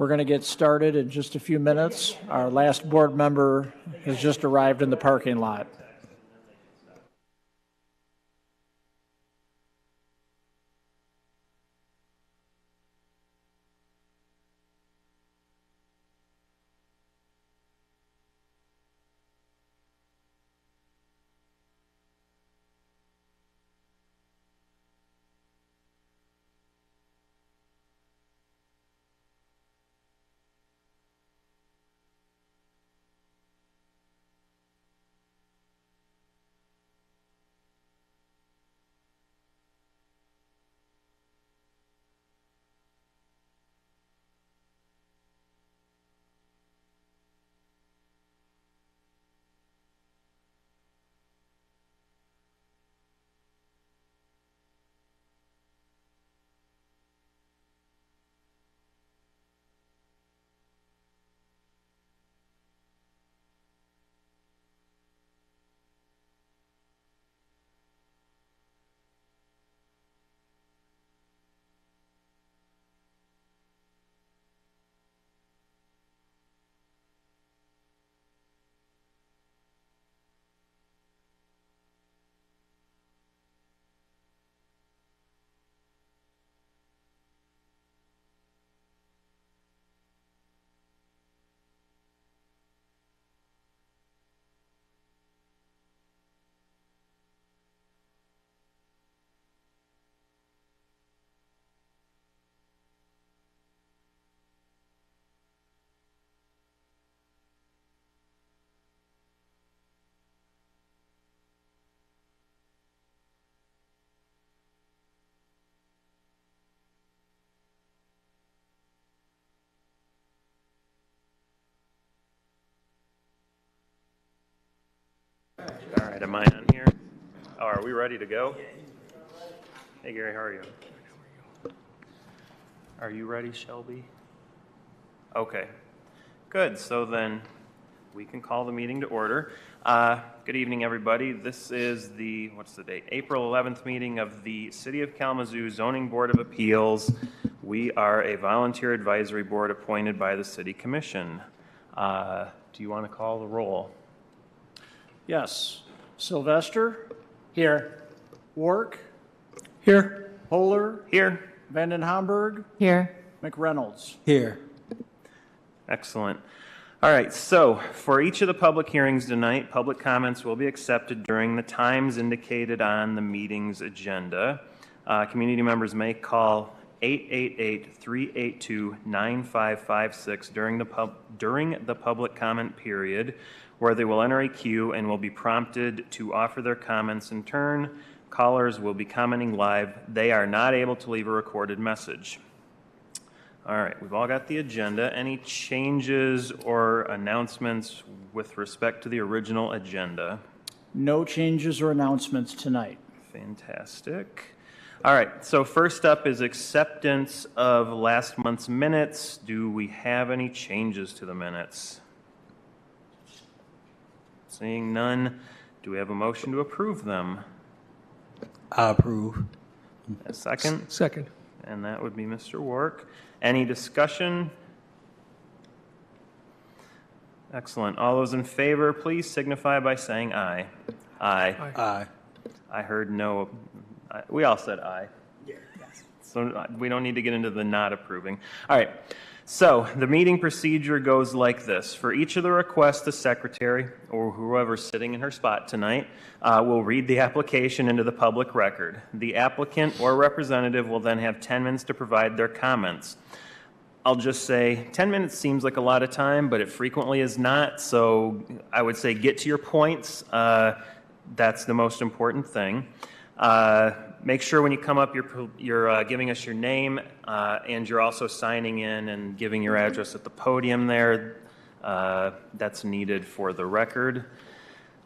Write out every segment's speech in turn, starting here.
We're going to get started in just a few minutes. Our last board member has just arrived in the parking lot. All right, am I on here? Oh, are we ready to go? Hey, Gary, how are you? Are you ready, Shelby? Okay, good. So then we can call the meeting to order. Good evening, everybody. This is the, what's the date? April 11th meeting of the City of Kalamazoo Zoning Board of Appeals. We are a volunteer advisory board appointed by the City Commission. Do you want to call the roll? Yes. Sylvester? Here. Wark? Here. Poehler? Here. Vanden Hamburg? Here. McReynolds? Here. Excellent. All right, so for each of the public hearings tonight, public comments will be accepted during the times indicated on the meeting's agenda. Community members may call 888-382-9556 during the public comment period, where they will enter a queue and will be prompted to offer their comments in turn. Callers will be commenting live. They are not able to leave a recorded message. All right, we've all got the agenda. Any changes or announcements with respect to the original agenda? No changes or announcements tonight. Fantastic. All right, so first up is acceptance of last month's minutes. Do we have any changes to the minutes? Seeing none, do we have a motion to approve them? I approve. A second? Second. And that would be Mr. Wark. Any discussion? Excellent. All those in favor, please signify by saying aye. Aye. Aye. I heard no. We all said aye. Yes. So we don't need to get into the not approving. All right. So the meeting procedure goes like this. For each of the requests, the secretary or whoever's sitting in her spot tonight will read the application into the public record. The applicant or representative will then have 10 minutes to provide their comments. I'll just say 10 minutes seems like a lot of time, but it frequently is not. So I would say get to your points. That's the most important thing. Make sure when you come up you're giving us your name and you're also signing in and giving your address at the podium there. That's needed for the record.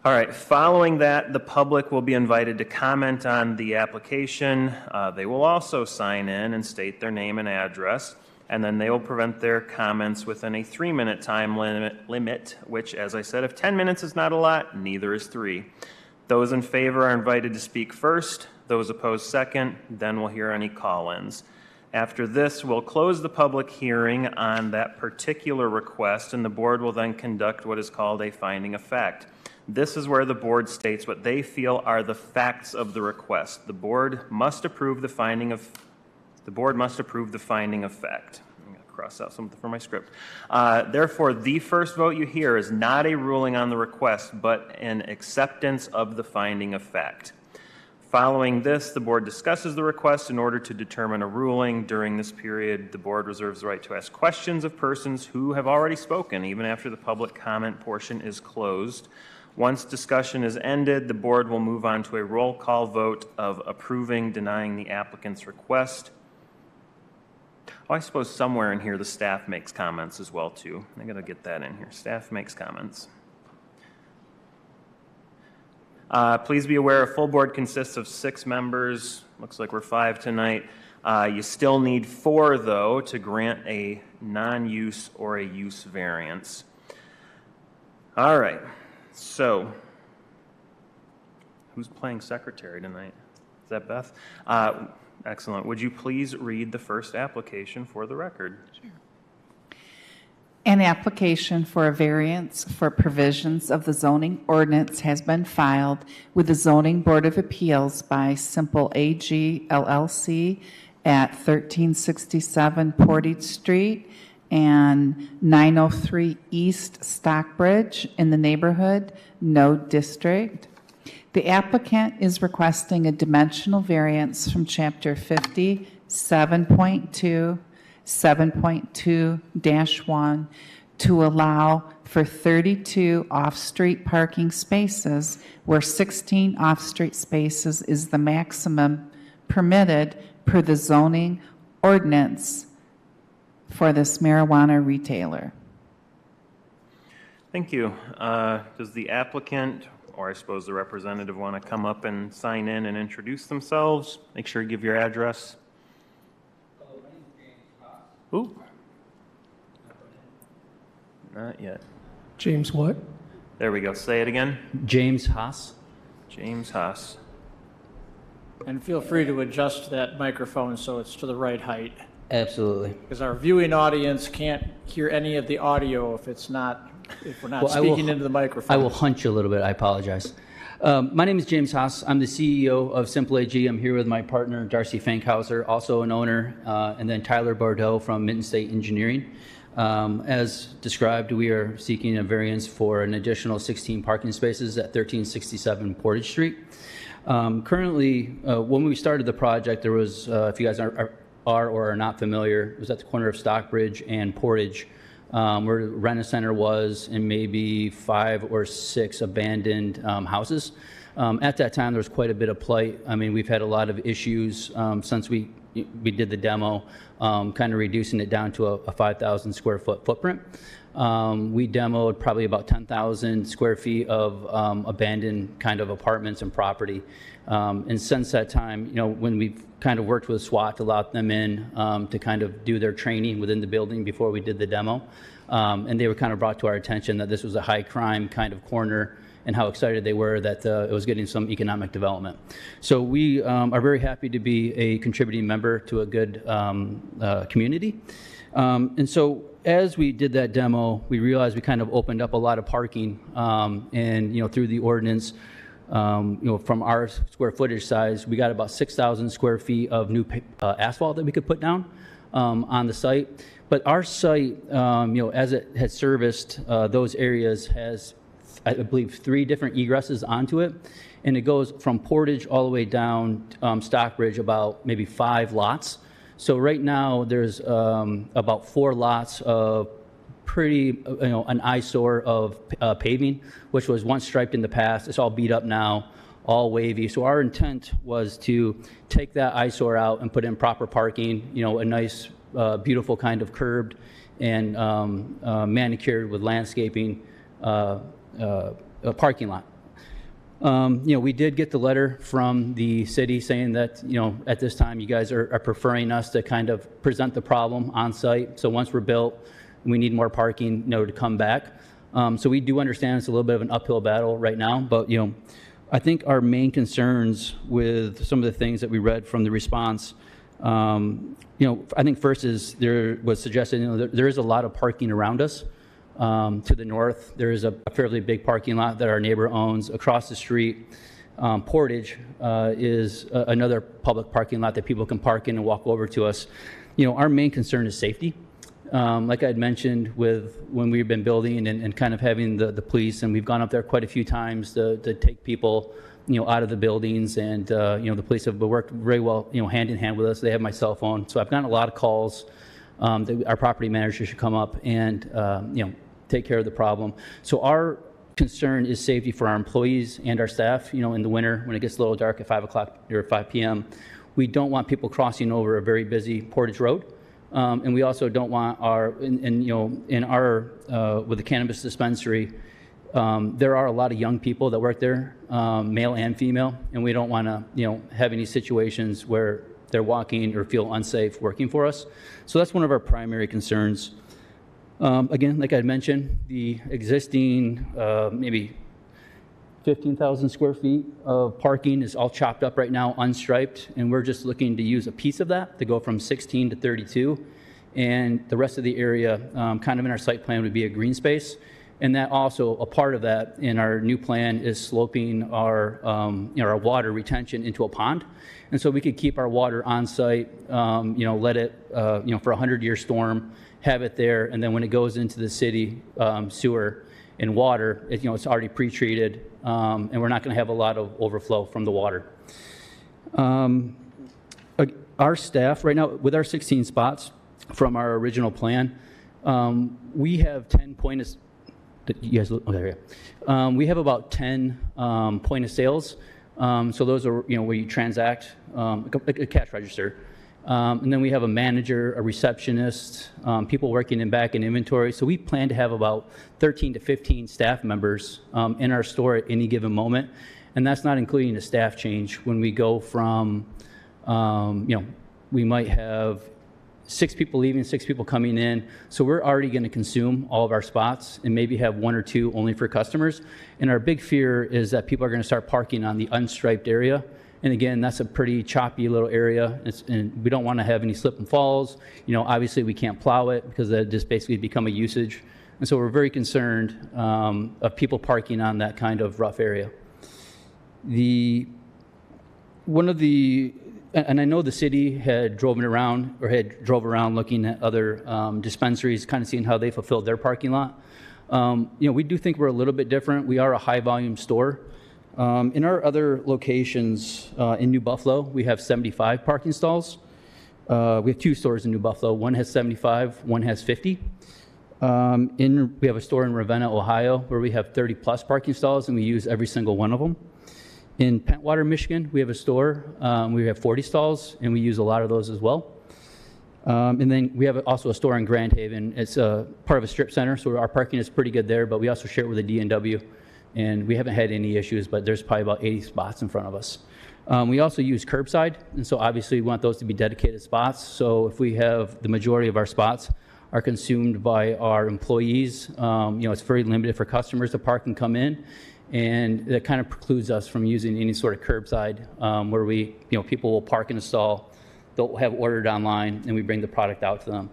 All right, following that, the public will be invited to comment on the application. They will also sign in and state their name and address, and then they will present their comments within a 3-minute time limit, which, as I said, if 10 minutes is not a lot, neither is 3. Those in favor are invited to speak first. Those opposed second. Then we'll hear any call-ins. After this, we'll close the public hearing on that particular request, and the board will then conduct what is called a finding of fact. This is where the board states what they feel are the facts of the request. The board must approve the finding of fact. I'm going to cross out something from my script. Therefore, the first vote you hear is not a ruling on the request, but an acceptance of the finding of fact. Following this, the board discusses the request in order to determine a ruling. During this period, the board reserves the right to ask questions of persons who have already spoken, even after the public comment portion is closed. Once discussion is ended, the board will move on to a roll call vote of approving, denying the applicant's request. Oh, I suppose somewhere in here the staff makes comments as well, too. I got to get that in here. Staff makes comments. Please be aware a full board consists of 6 members. Looks like we're 5 tonight. You still need 4, though, to grant a non-use or a use variance. All right. So, who's playing secretary tonight? Is that Beth? Excellent. Would you please read the first application for the record? Sure. An application for a variance for provisions of the zoning ordinance has been filed with the Zoning Board of Appeals by Simple AG LLC at 1367 Portage Street and 903 East Stockbridge in the neighborhood Node District. The applicant is requesting a dimensional variance from Chapter 50, 7.2, 7.2-1 to allow for 32 off-street parking spaces where 16 off-street spaces is the maximum permitted per the zoning ordinance for this marijuana retailer. Thank you. Does the applicant, or I suppose the representative, want to come up and sign in and introduce themselves? Make sure you give your address. Ooh. Not yet. James what? There we go. Say it again. James Haas. James Haas. And feel free to adjust that microphone so it's to the right height, Absolutely. because our viewing audience can't hear any of the audio if we're not Well, speaking into the microphone. I will hunch a little bit. I apologize. My name is James Haas. I'm the CEO of Simple AG. I'm here with my partner, Darcy Fankhauser, also an owner, and then Tyler Bordeaux from Minton State Engineering. As described, we are seeking a variance for an additional 16 parking spaces at 1367 Portage Street. Currently, when we started the project, there was, if you guys are or are not familiar, it was at the corner of Stockbridge and Portage, where the Rent-A-Center was, and maybe 5 or 6 abandoned houses. At that time, there was quite a bit of plight. I mean, we've had a lot of issues since we did the demo, kind of reducing it down to a 5,000 square foot footprint. We demoed probably about 10,000 square feet of abandoned kind of apartments and property. And since that time, when we've kind of worked with SWAT to allow them in to kind of do their training within the building before we did the demo. And they were kind of brought to our attention that this was a high crime kind of corner and how excited they were that it was getting some economic development. So we are very happy to be a contributing member to a good community. And so as we did that demo, we realized we kind of opened up a lot of parking and, through the ordinance, from our square footage size, we got about 6,000 square feet of new asphalt that we could put down on the site. But our site, as it has serviced those areas, has, I believe, 3 different egresses onto it. And it goes from Portage all the way down Stockbridge, about maybe 5 lots. So right now, there's about 4 lots of pretty, an eyesore of paving, which was once striped in the past. It's all beat up now, all wavy. So our intent was to take that eyesore out and put in proper parking, a nice, beautiful kind of curbed and manicured with landscaping parking lot. We did get the letter from the city saying that, at this time you guys are preferring us to kind of present the problem on site. So once we're built, we need more parking, to come back. So we do understand it's a little bit of an uphill battle right now, but, I think our main concerns with some of the things that we read from the response I think first is there was suggested, there is a lot of parking around us. To the north, there is a fairly big parking lot that our neighbor owns. Across the street, Portage is another public parking lot that people can park in and walk over to us. Our main concern is safety. Like I had mentioned when we've been building and kind of having the police, and we've gone up there quite a few times to take people, out of the buildings, and the police have worked very well, hand in hand with us. They have my cell phone, so I've gotten a lot of calls that our property manager should come up and take care of the problem. So our concern is safety for our employees and our staff. In the winter when it gets a little dark at 5 o'clock or 5 p.m., we don't want people crossing over a very busy Portage Road. And we also don't want in our with the cannabis dispensary, there are a lot of young people that work there, male and female, and we don't want to have any situations where they're walking or feel unsafe working for us. So that's one of our primary concerns. Again, like I mentioned, the existing maybe 15,000 square feet of parking is all chopped up right now, unstriped, and we're just looking to use a piece of that to go from 16 to 32. And the rest of the area, kind of in our site plan, would be a green space. And that also, a part of that in our new plan is sloping our, our water retention into a pond. And so we could keep our water on site, let it, for a 100-year storm, have it there, and then when it goes into the city sewer and water, it's already pre-treated, and we're not going to have a lot of overflow from the water. Our staff right now, with our 16 spots from our original plan, we have 10 point of, you guys, okay, yeah. We have about 10 point of sales. So those are where you transact, a cash register. And then we have a manager, a receptionist, people working in back in inventory. So we plan to have about 13 to 15 staff members in our store at any given moment. And that's not including a staff change. When we go from, we might have 6 people leaving, 6 people coming in. So we're already going to consume all of our spots and maybe have 1 or 2 only for customers. And our big fear is that people are going to start parking on the unstriped area. And again, that's a pretty choppy little area, and we don't want to have any slip and falls. Obviously we can't plow it because that just basically become a usage. And so we're very concerned of people parking on that kind of rough area. And I know the city had drove around looking at other dispensaries, kind of seeing how they fulfilled their parking lot. We do think we're a little bit different. We are a high volume store. In our other locations in New Buffalo, we have 75 parking stalls. We have 2 stores in New Buffalo. One has 75, one has 50. We have a store in Ravenna, Ohio, where we have 30 plus parking stalls, and we use every single one of them. In Pentwater, Michigan, we have a store. We have 40 stalls, and we use a lot of those as well. And then we have also a store in Grand Haven. It's a part of a strip center, so our parking is pretty good there, but we also share it with a D&W. And we haven't had any issues, but there's probably about 80 spots in front of us. We also use curbside, and so obviously we want those to be dedicated spots. So if we have the majority of our spots are consumed by our employees, it's very limited for customers to park and come in, and that kind of precludes us from using any sort of curbside where people will park in a stall, they'll have ordered online, and we bring the product out to them.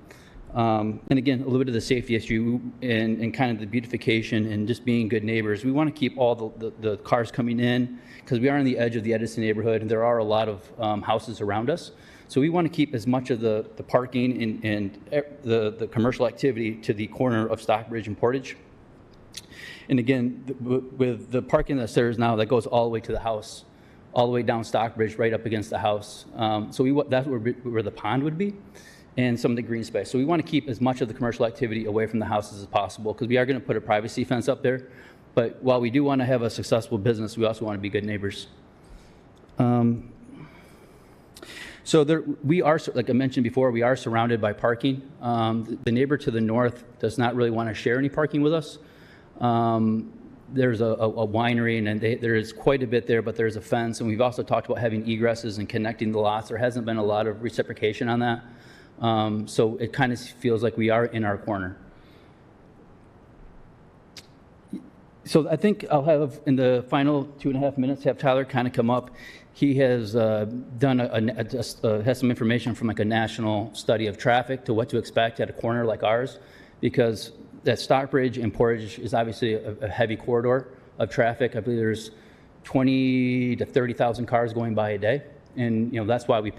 And again, a little bit of the safety issue and kind of the beautification and just being good neighbors. We want to keep all the cars coming in because we are on the edge of the Edison neighborhood and there are a lot of houses around us. So we want to keep as much of the parking and the commercial activity to the corner of Stockbridge and Portage. And again, with the parking that's there now, that goes all the way to the house, all the way down Stockbridge, right up against the house. So that's where the pond would be. And some of the green space. So we want to keep as much of the commercial activity away from the houses as possible because we are going to put a privacy fence up there. But while we do want to have a successful business, we also want to be good neighbors. So we are, like I mentioned before, we are surrounded by parking. The neighbor to the north does not really want to share any parking with us. There's a winery and there is quite a bit there, but there's a fence. And we've also talked about having egresses and connecting the lots. There hasn't been a lot of reciprocation on that. So it kind of feels like we are in our corner. So I think I'll have, in the final 2.5 minutes, have Tyler kind of come up. He has done has some information from like a national study of traffic to what to expect at a corner like ours, because that Stockbridge and Portage is obviously a heavy corridor of traffic. I believe there's 20 to 30,000 cars going by a day, and that's why we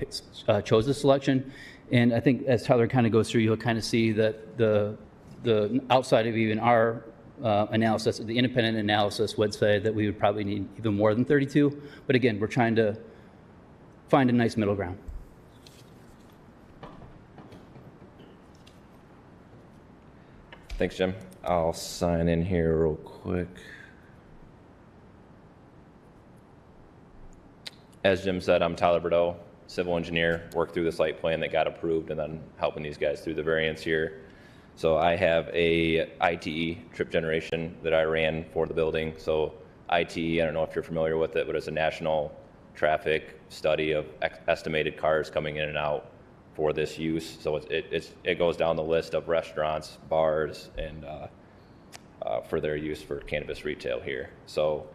chose this selection. And I think as Tyler kind of goes through, you'll kind of see that the outside of even our analysis, the independent analysis would say that we would probably need even more than 32. But again, we're trying to find a nice middle ground. Thanks, Jim. I'll sign in here real quick. As Jim said, I'm Tyler Bordeaux, civil engineer, worked through the site plan that got approved and then helping these guys through the variance here. So I have a ITE, trip generation, that I ran for the building. So ITE, I don't know if you're familiar with it, but it's a national traffic study of estimated cars coming in and out for this use. So it goes down the list of restaurants, bars, and for their use for cannabis retail here. So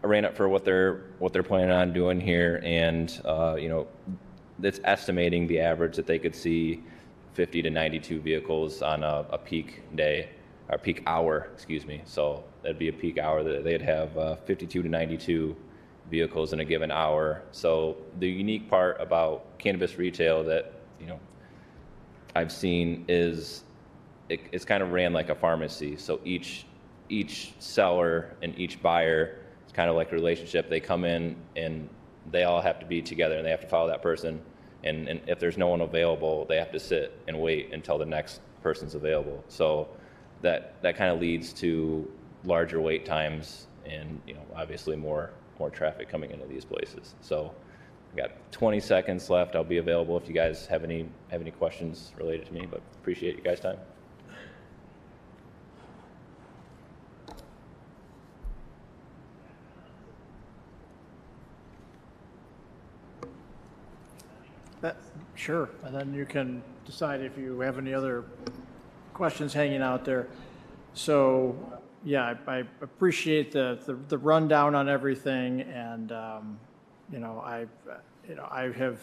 I ran it for what they're planning on doing here, and it's estimating the average that they could see 50 to 92 vehicles on a peak day, or peak hour, excuse me. So that'd be a peak hour that they'd have 52 to 92 vehicles in a given hour. So the unique part about cannabis retail that I've seen is it's kind of ran like a pharmacy. So each seller and each buyer, it's kind of like a relationship. They come in and they all have to be together and they have to follow that person. And if there's no one available, they have to sit and wait until the next person's available. So that kind of leads to larger wait times and obviously more traffic coming into these places. So I got 20 seconds left. I'll be available if you guys have any questions related to me, but appreciate you guys' time. Sure, and then you can decide if you have any other questions hanging out there. So, yeah, I appreciate the rundown on everything, and I have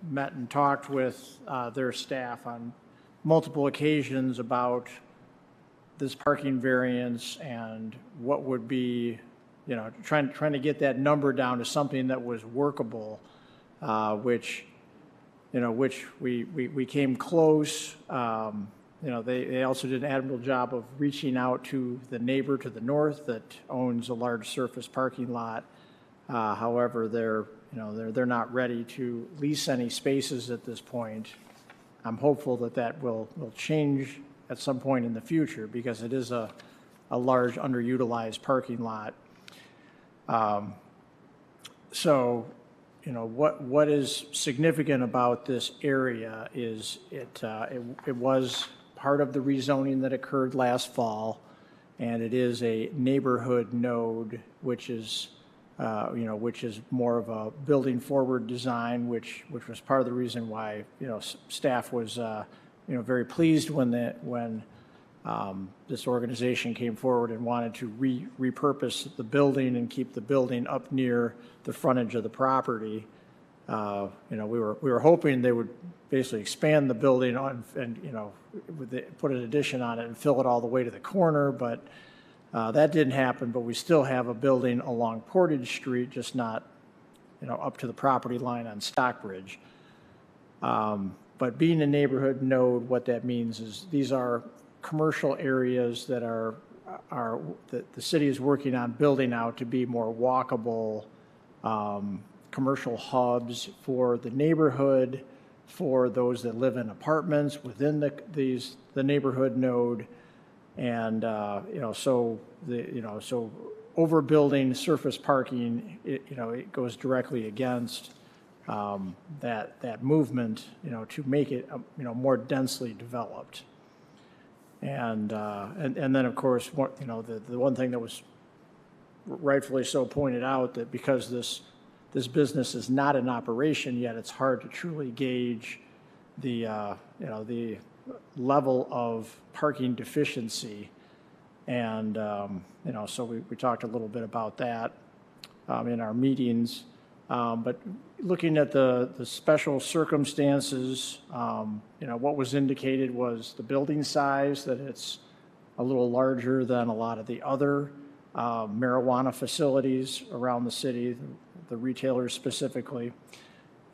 met and talked with their staff on multiple occasions about this parking variance and what would be, trying to get that number down to something that was workable, which we came close. They also did an admirable job of reaching out to the neighbor to the north that owns a large surface parking lot. However, they're not ready to lease any spaces at this point. I'm hopeful that will change at some point in the future because it is a large underutilized parking lot. So what is significant about this area is it was part of the rezoning that occurred last fall, and it is a neighborhood node, which is more of a building forward design, which was part of the reason why staff was very pleased when this organization came forward and wanted to repurpose the building and keep the building up near the frontage of the property. We were hoping they would basically expand the building and put an addition on it and fill it all the way to the corner, but that didn't happen. But we still have a building along Portage Street, just not up to the property line on Stockbridge. But being a neighborhood node, what that means is these are commercial areas that that the city is working on building out to be more walkable commercial hubs for the neighborhood, for those that live in apartments within the neighborhood node, and so overbuilding surface parking, it goes directly against that movement, to make it more densely developed. And then, of course, the one thing that was rightfully so pointed out, that because this business is not in operation yet, it's hard to truly gauge the level of parking deficiency. And, so we talked a little bit about that in our meetings. But looking at the special circumstances, what was indicated was the building size, that it's a little larger than a lot of the other marijuana facilities around the city, the retailers specifically.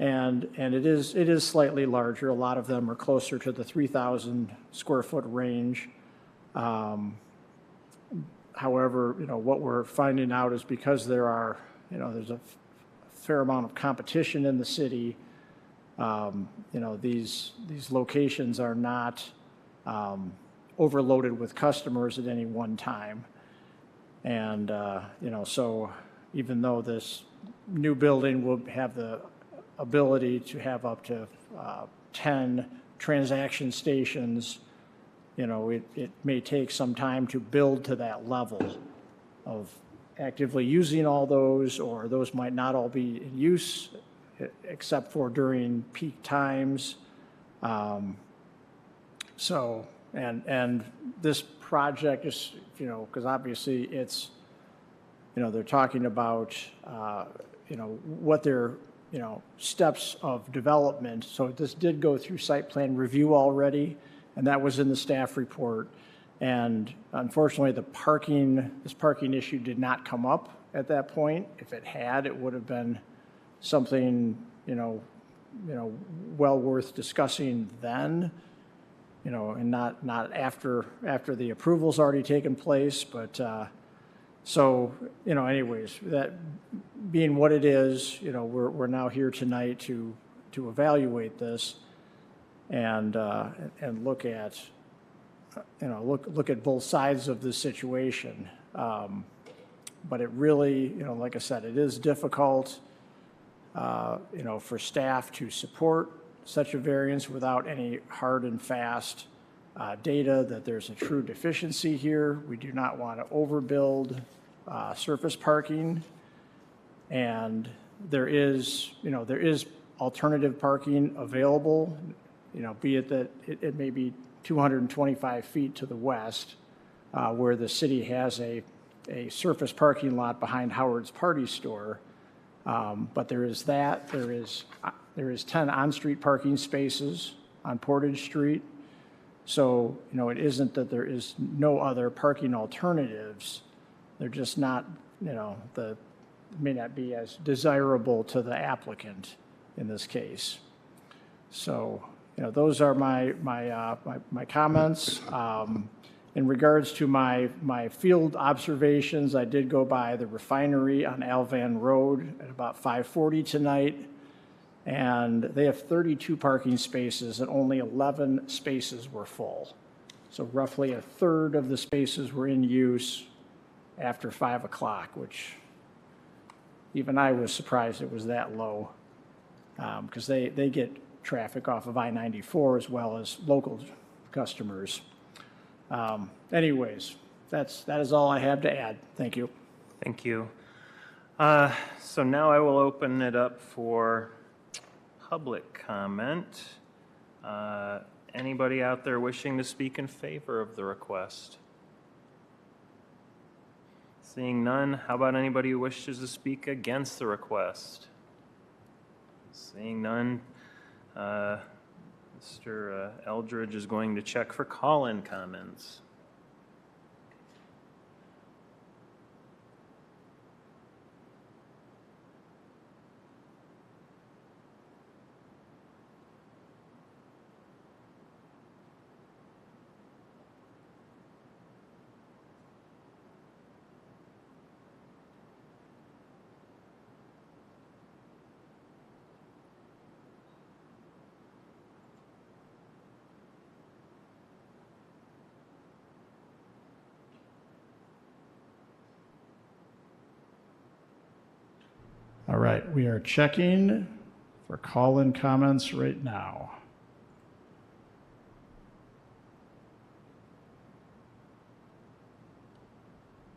And it is slightly larger. A lot of them are closer to the 3,000 square foot range. However, what we're finding out is because there's a fair amount of competition in the city, these locations are not overloaded with customers at any one time. And, so even though this new building will have the ability to have up to 10 transaction stations, it may take some time to build to that level of actively using all those, or those might not all be in use except for during peak times. And this project is, because obviously it's, they're talking about, what their, steps of development. So this did go through site plan review already, and that was in the staff report. And unfortunately, this parking issue did not come up at that point. If it had, it would have been something, well worth discussing then, and not after the approval's already taken place. But anyways, that being what it is, we're now here tonight to evaluate this and look at look at both sides of the situation. But it really, like I said, it is difficult, for staff to support such a variance without any hard and fast data that there's a true deficiency here. We do not want to overbuild surface parking. And there is alternative parking available, be it that it may be 225 feet to the west, where the city has a surface parking lot behind Howard's Party Store. But there is that. There is 10 on-street parking spaces on Portage Street. So, it isn't that there is no other parking alternatives. They're just not, may not be as desirable to the applicant in this case. So, those are my comments. In regards to my field observations, I did go by the refinery on Alvan Road at about 5:40 tonight, and they have 32 parking spaces and only 11 spaces were full. So roughly a third of the spaces were in use after 5 o'clock, which even I was surprised it was that low, because they get traffic off of I-94 as well as local customers. Anyways, that is all I have to add. Thank you. Thank you. So now I will open it up for public comment. Anybody out there wishing to speak in favor of the request? Seeing none, how about anybody who wishes to speak against the request? Seeing none, Mr. Eldridge is going to check for call-in comments. All right, we are checking for call-in comments right now.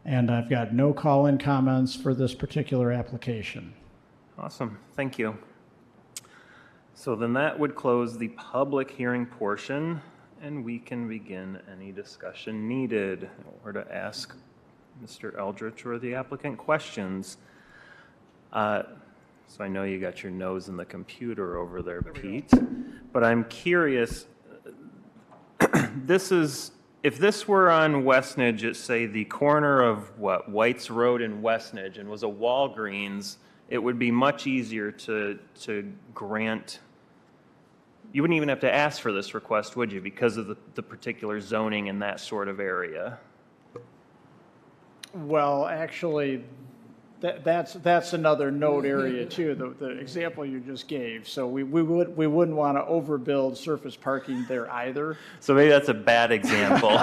And I've got no call-in comments for this particular application. Awesome, thank you. So then that would close the public hearing portion, And we can begin any discussion needed or to ask Mr. Eldridge or the applicant questions. So I know you got your nose in the computer over there, Pete, but I'm curious, if this were on Westnedge at, say, the corner of White's Road and Westnedge, and was a Walgreens, it would be much easier to grant. You wouldn't even have to ask for this request, would you, because of the particular zoning in that sort of area? Well, actually, that's another node area too, the example you just gave. So we wouldn't want to overbuild surface parking there either. So maybe that's a bad example.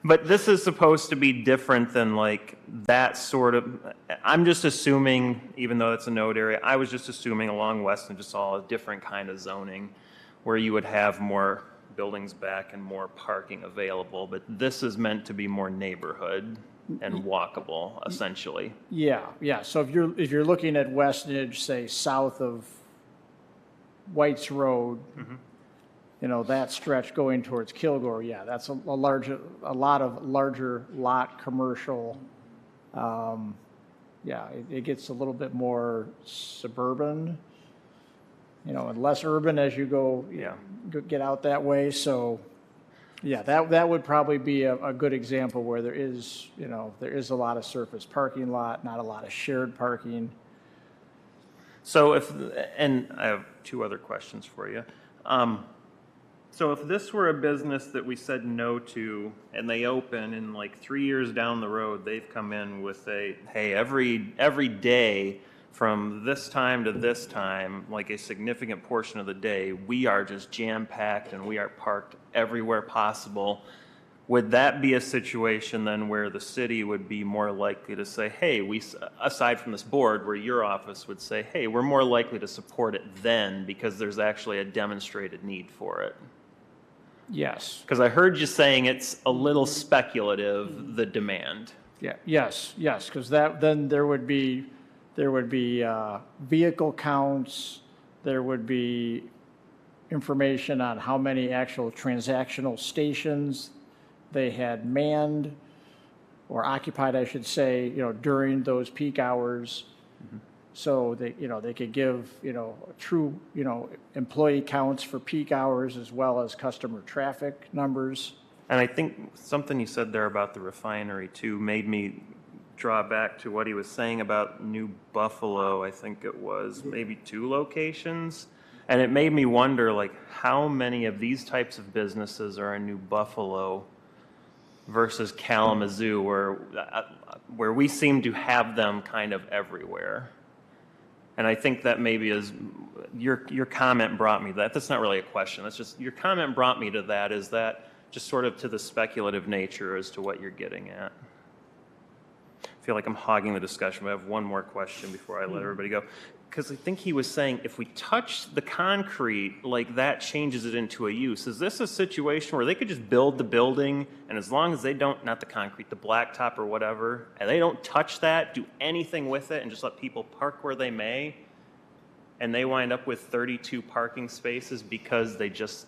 But this is supposed to be different than like that sort of, I'm just assuming, even though it's a node area, I was just assuming along West and just all a different kind of zoning where you would have more buildings back and more parking available. But this is meant to be more neighborhood and walkable, essentially. Yeah. So if you're looking at Westnedge, say south of White's Road, that stretch going towards Kilgore, yeah, that's a lot of larger lot commercial. It gets a little bit more suburban, and less urban as you get out that way. So, yeah, that would probably be a good example where there is a lot of surface parking lot, not a lot of shared parking. So and I have two other questions for you. So if this were a business that we said no to and they open and like 3 years down the road, they've come in with hey, every day from this time to this time, like a significant portion of the day, we are just jam-packed and we are parked everywhere possible. Would that be a situation then where the city would be more likely to say, hey, aside from this board where your office would say, hey, we're more likely to support it then because there's actually a demonstrated need for it? Yes. Because I heard you saying it's a little speculative, the demand. Yeah. Yes. Because then there would be vehicle counts. There would be information on how many actual transactional stations they had manned or occupied, I should say, during those peak hours. So they could give, true, employee counts for peak hours as well as customer traffic numbers. And I think something you said there about the refinery too made me draw back to what he was saying about New Buffalo. I think it was maybe 2 locations. And it made me wonder, like, how many of these types of businesses are in New Buffalo versus Kalamazoo, where we seem to have them kind of everywhere. And I think that maybe is your comment brought me that. That's not really a question. That's just your comment brought me to that. Is that just sort of to the speculative nature as to what you're getting at? I feel like I'm hogging the discussion, but I have one more question before I let everybody go. Because I think he was saying if we touch the concrete, like that changes it into a use. Is this a situation where they could just build the building and as long as they don't, not the concrete, the blacktop or whatever, and they don't touch that, do anything with it and just let people park where they may, and they wind up with 32 parking spaces because they just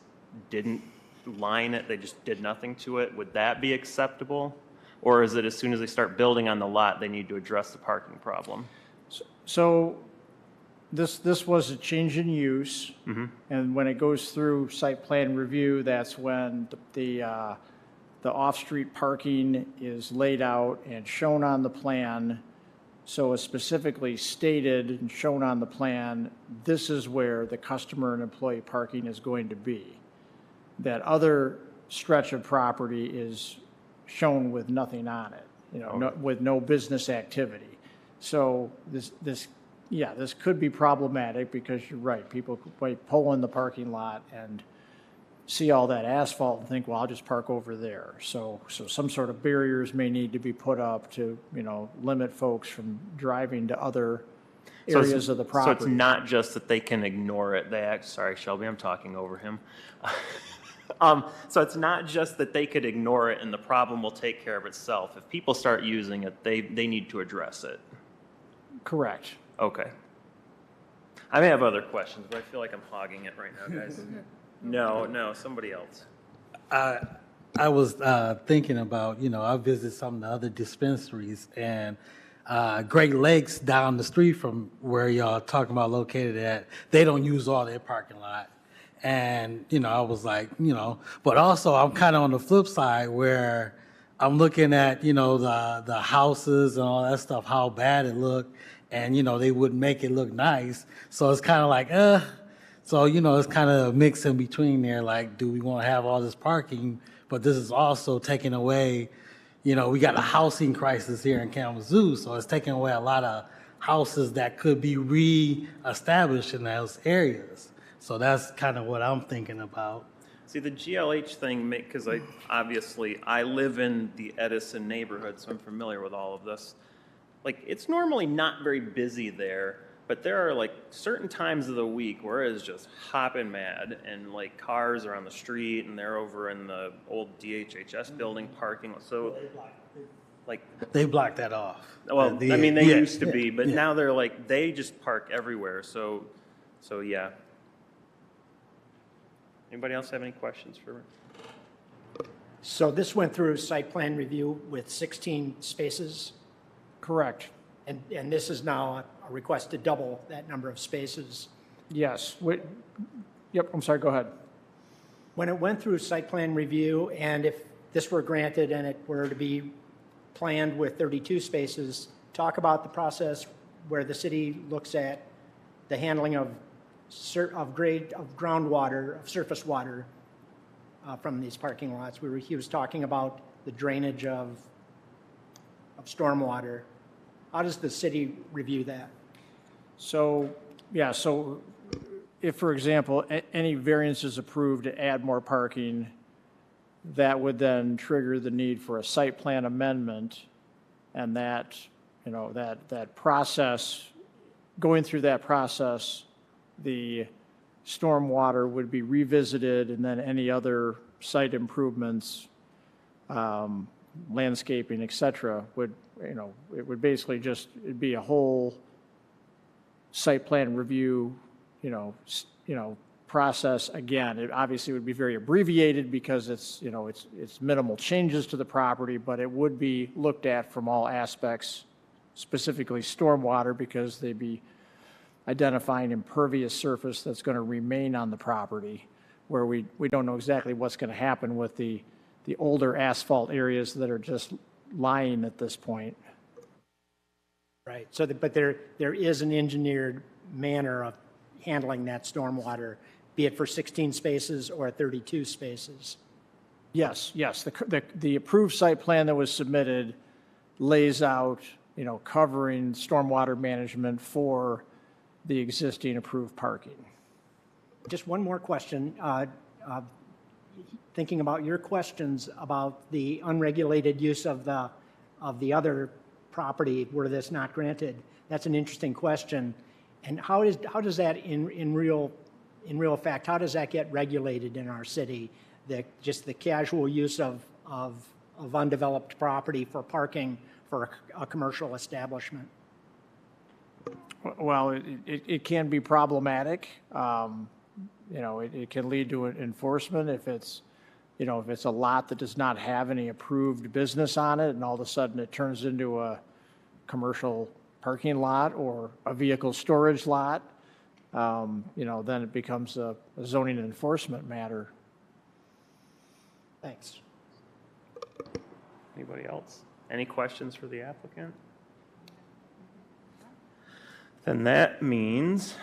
didn't line it, they just did nothing to it, would that be acceptable? Or is it as soon as they start building on the lot, they need to address the parking problem? So this was a change in use, and when it goes through site plan review, that's when the off-street parking is laid out and shown on the plan. So it's specifically stated and shown on the plan, this is where the customer and employee parking is going to be. That other stretch of property is shown with nothing on it, with no business activity. So this could be problematic because you're right. People might pull in the parking lot and see all that asphalt and think, well, I'll just park over there. So some sort of barriers may need to be put up to, limit folks from driving to other areas of the property. So it's not just that they can ignore it. Sorry, Shelby, I'm talking over him. So it's not just that they could ignore it and the problem will take care of itself. If people start using it, they need to address it. Correct. Okay. I may have other questions, but I feel like I'm hogging it right now, guys. No, somebody else. I was thinking about, I visited some of the other dispensaries, and Great Lakes down the street from where y'all talking about located at, they don't use all their parking lot. And, I was like, but also I'm kind of on the flip side where I'm looking at, the houses and all that stuff, how bad it looked, and, they wouldn't make it look nice. So it's kind of like, So, it's kind of a mix in between there. Like, do we want to have all this parking? But this is also taking away, we got a housing crisis here in Kalamazoo. So it's taking away a lot of houses that could be re-established in those areas. So that's kind of what I'm thinking about. See, the GLH thing, because I live in the Edison neighborhood, so I'm familiar with all of this. Like, it's normally not very busy there, but there are like certain times of the week where it is just hopping mad, and like cars are on the street, and they're over in the old DHHS building parking. So, like, they blocked that off. Well, I mean, they used to be, but now they're like, they just park everywhere. So yeah. Anybody else have any questions for? So this went through site plan review with 16 spaces, Correct. and this is now a request to double that number of spaces. Yes. Yep, I'm sorry, go ahead. When it went through site plan review, and if this were granted and it were to be planned with 32 spaces, talk about the process where the city looks at the handling of groundwater, of surface water from these parking lots. He was talking about the drainage of stormwater. How does the city review that? So, yeah, so if, for example, any variance is approved to add more parking, that would then trigger the need for a site plan amendment, and that process, going through that process, the stormwater would be revisited, and then any other site improvements, landscaping, et cetera, would, it would basically just, it'd be a whole site plan review, process again. It obviously would be very abbreviated because it's minimal changes to the property, but it would be looked at from all aspects, specifically stormwater, because they'd be identifying impervious surface that's going to remain on the property, where we don't know exactly what's going to happen with the older asphalt areas that are just lying at this point. Right. So, but there is an engineered manner of handling that stormwater, be it for 16 spaces or 32 spaces. Yes. The approved site plan that was submitted lays out, covering stormwater management for the existing approved parking. Just one more question. Thinking about your questions about the unregulated use of the other property where that's not granted, that's an interesting question. And how does that in real fact, how does that get regulated in our city? Just the casual use of undeveloped property for parking for a commercial establishment? Well, it can be problematic. It can lead to enforcement if it's a lot that does not have any approved business on it, and all of a sudden it turns into a commercial parking lot or a vehicle storage lot. Then it becomes a zoning enforcement matter. Thanks. Anybody else? Any questions for the applicant? Then that means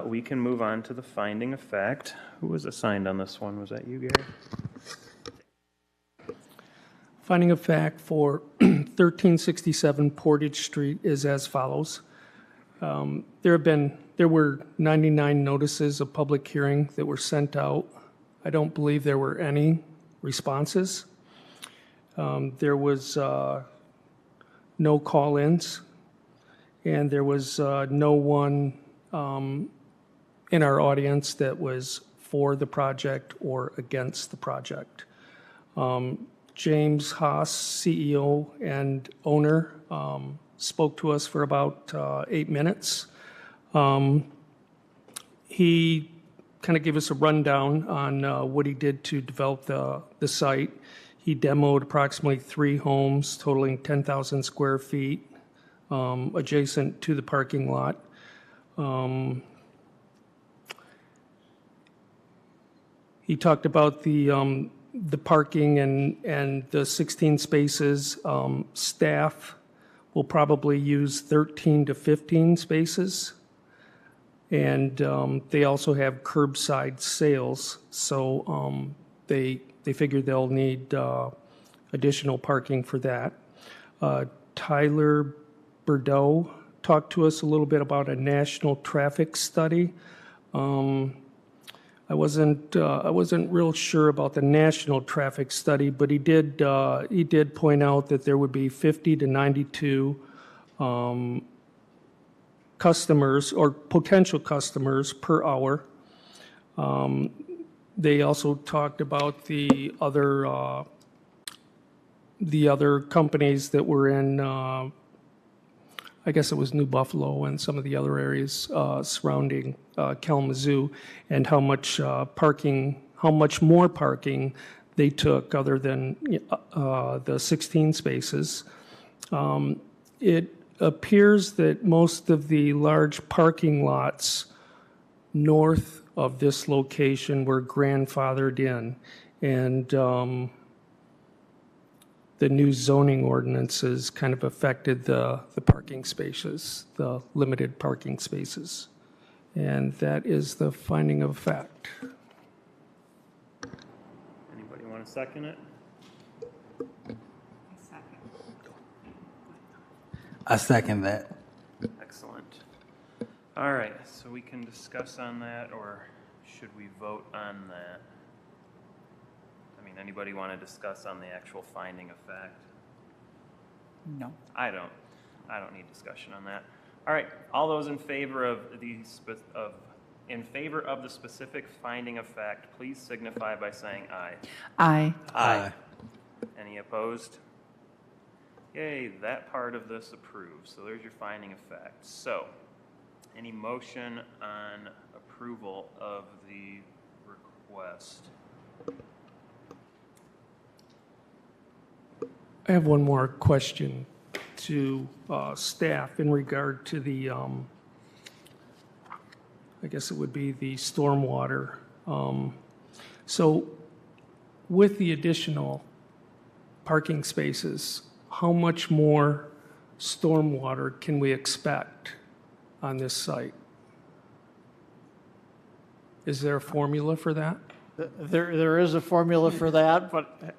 we can move on to the finding of fact. Who was assigned on this one? Was that you, Gary? Finding of fact for 1367 Portage Street is as follows. There were 99 notices of public hearing that were sent out. I don't believe there were any responses. There was no call-ins, and there was no one in our audience that was for the project or against the project. James Haas, CEO and owner, spoke to us for about 8 minutes. He kind of gave us a rundown on what he did to develop the site. He demoed approximately 3 homes totaling 10,000 square feet adjacent to the parking lot. He talked about the parking and the 16 spaces. Staff will probably use 13 to 15 spaces. And they also have curbside sales, so they figure they'll need additional parking for that. Tyler Bordeaux talked to us a little bit about a national traffic study. I wasn't real sure about the national traffic study, but he did point out that there would be 50 to 92 customers or potential customers per hour. They also talked about the other companies that were in, I guess it was New Buffalo and some of the other areas surrounding Kalamazoo, and how much more parking they took other than the 16 spaces. It appears that most of the large parking lots north of this location were grandfathered in, and the new zoning ordinances kind of affected the parking spaces, the limited parking spaces. And that is the finding of fact. Anybody want to second it? I second that. Excellent. All right, so we can discuss on that, or should we vote on that? I mean, anybody want to discuss on the actual finding of fact? No. I don't need discussion on that. All right, all those in favor of the specific finding of fact, please signify by saying aye. Aye. Aye. Any opposed? Yay, that part of this approved. So there's your finding of fact. So, any motion on approval of the request? I have one more question to staff in regard to the, I guess it would be the stormwater. So with the additional parking spaces, how much more stormwater can we expect on this site? Is there a formula for that? There is a formula for that, but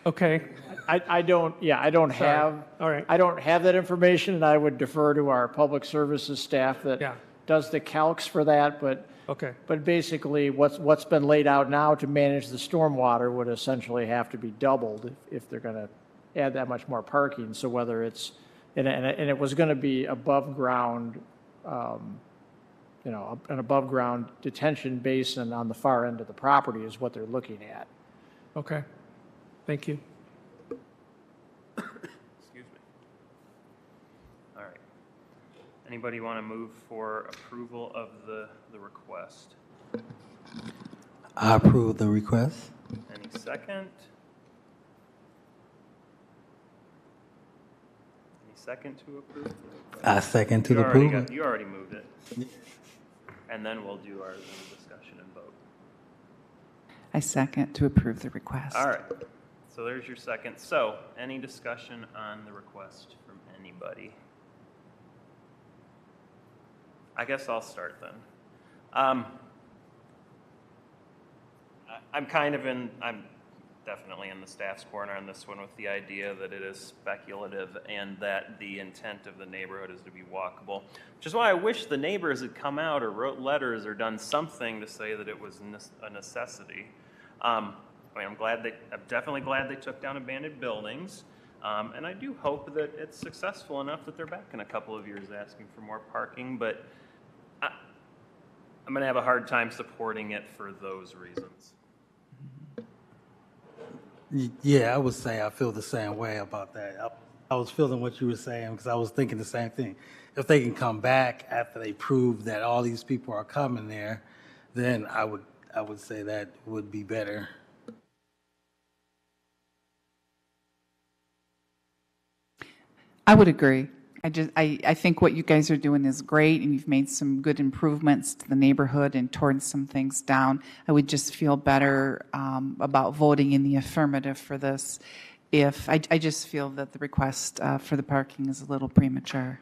Okay, I don't have. all right. I don't have that information, and I would defer to our public services staff that Yeah. does the calcs for that, but Okay, basically, what's been laid out now to manage the stormwater would essentially have to be doubled if they're gonna add that much more parking. So whether it's, and it was gonna be above ground, an above ground detention basin on the far end of the property is what they're looking at. okay. Thank you. Excuse me. All right. Anybody want to move for approval of the request? I approve the request. Any second? Any second to approve? I second to You the already approval. you already moved it. And then we'll do our discussion and vote. I second to approve the request. All right. So there's your second. So, any discussion on the request from anybody? I guess I'll start then. I'm definitely in the staff's corner on this one with the idea that it is speculative and that the intent of the neighborhood is to be walkable, which is why I wish the neighbors had come out or wrote letters or done something to say that it was a necessity. I'm definitely glad they took down abandoned buildings, and I do hope that it's successful enough that they're back in a couple of years asking for more parking, but I'm going to have a hard time supporting it for those reasons. Yeah, I would say I feel the same way about that. I was feeling what you were saying because I was thinking the same thing. If they can come back after they prove that all these people are coming there, then I would say that would be better. I would agree. I think what you guys are doing is great, and you've made some good improvements to the neighborhood and torn some things down. I would just feel better about voting in the affirmative for this if, I just feel that the request for the parking is a little premature.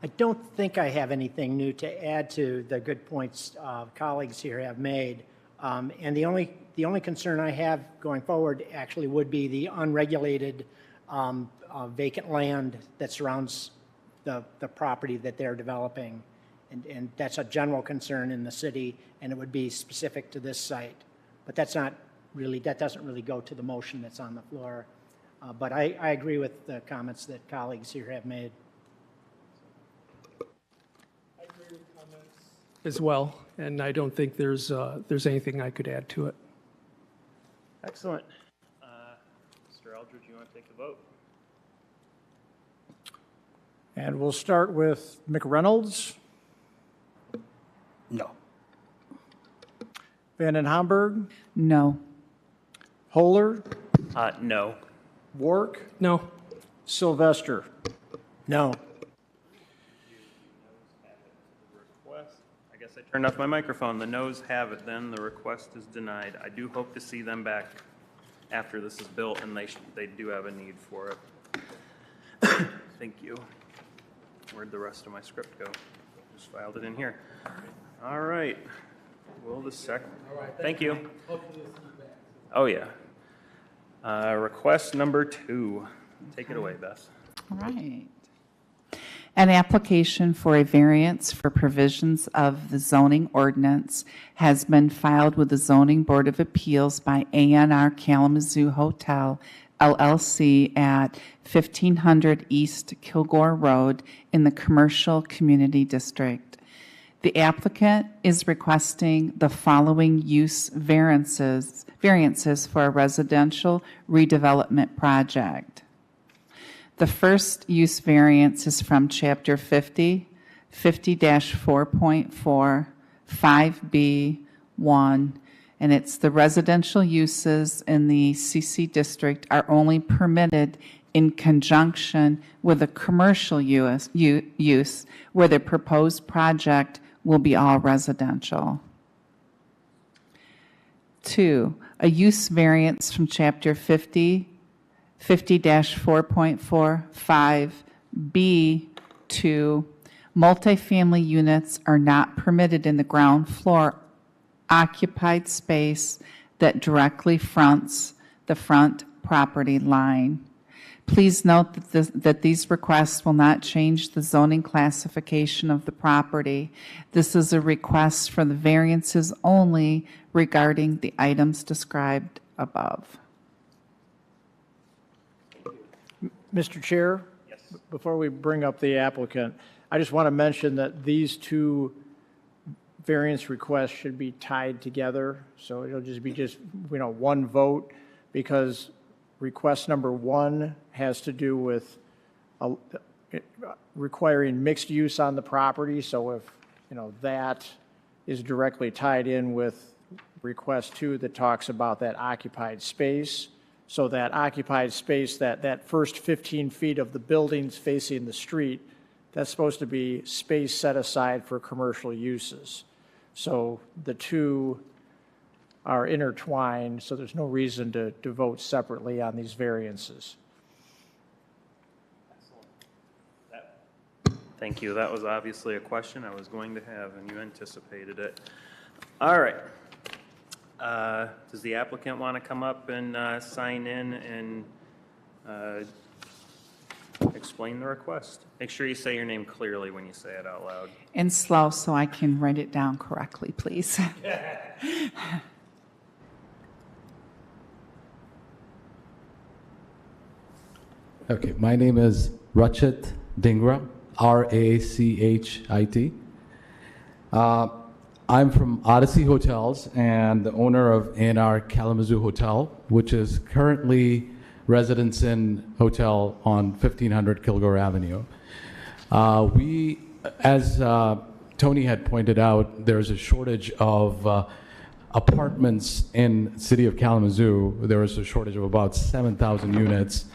I don't think I have anything new to add to the good points colleagues here have made. And the only concern I have going forward actually would be the unregulated vacant land that surrounds the property that they're developing. And that's a general concern in the city, and it would be specific to this site. But that doesn't really go to the motion that's on the floor. But I agree with the comments that colleagues here have made. As well, and I don't think there's anything I could add to it. Excellent. Mr. Eldridge, you want to take the vote? And we'll start with McReynolds, No. Van den Hamburg, No. Holer, No. Wark, No. Sylvester. No. I guess I turned off my microphone. The noes have it then. The request is denied. I do hope to see them back after this is built, and they do have a need for it. Thank you. Where'd the rest of my script go? Just filed it in here. All right. Will the second? Thank you. Oh, yeah. Request number 2. Take it away, Beth. All right. An application for a variance for provisions of the zoning ordinance has been filed with the Zoning Board of Appeals by ANR Kalamazoo Hotel, LLC at 1500 East Kilgore Road in the Commercial Community District. The applicant is requesting the following use variances for a residential redevelopment project. The first use variance is from Chapter 50, 50-4.4, 5B1, and it's the residential uses in the CC district are only permitted in conjunction with a commercial use where the proposed project will be all residential. 2, a use variance from Chapter 50, 50-4.4, 5B2, multifamily units are not permitted in the ground floor occupied space that directly fronts the front property line. Please note that these requests will not change the zoning classification of the property. This is a request for the variances only regarding the items described above. Mr. Chair? Yes. Before we bring up the applicant, I just want to mention that these two variance requests should be tied together. So it'll just be one vote, because request number 1 has to do with requiring mixed use on the property. So if, that is directly tied in with request 2 that talks about that occupied space. So that occupied space, that first 15 feet of the buildings facing the street, that's supposed to be space set aside for commercial uses. So the two are intertwined, so there's no reason to vote separately on these variances. Thank you. That was obviously a question I was going to have, and you anticipated it. All right. Does the applicant want to come up and sign in and explain the request? Make sure you say your name clearly when you say it out loud. And slow so I can write it down correctly, please. Okay, my name is Rachit Dhingra, R-A-C-H-I-T. I'm from Odyssey Hotels and the owner of ANR Kalamazoo Hotel, which is currently Residence Inn Hotel on 1500 Kilgore Avenue. As Tony had pointed out, there's a shortage of apartments in the city of Kalamazoo. There was a shortage of about 7,000 units.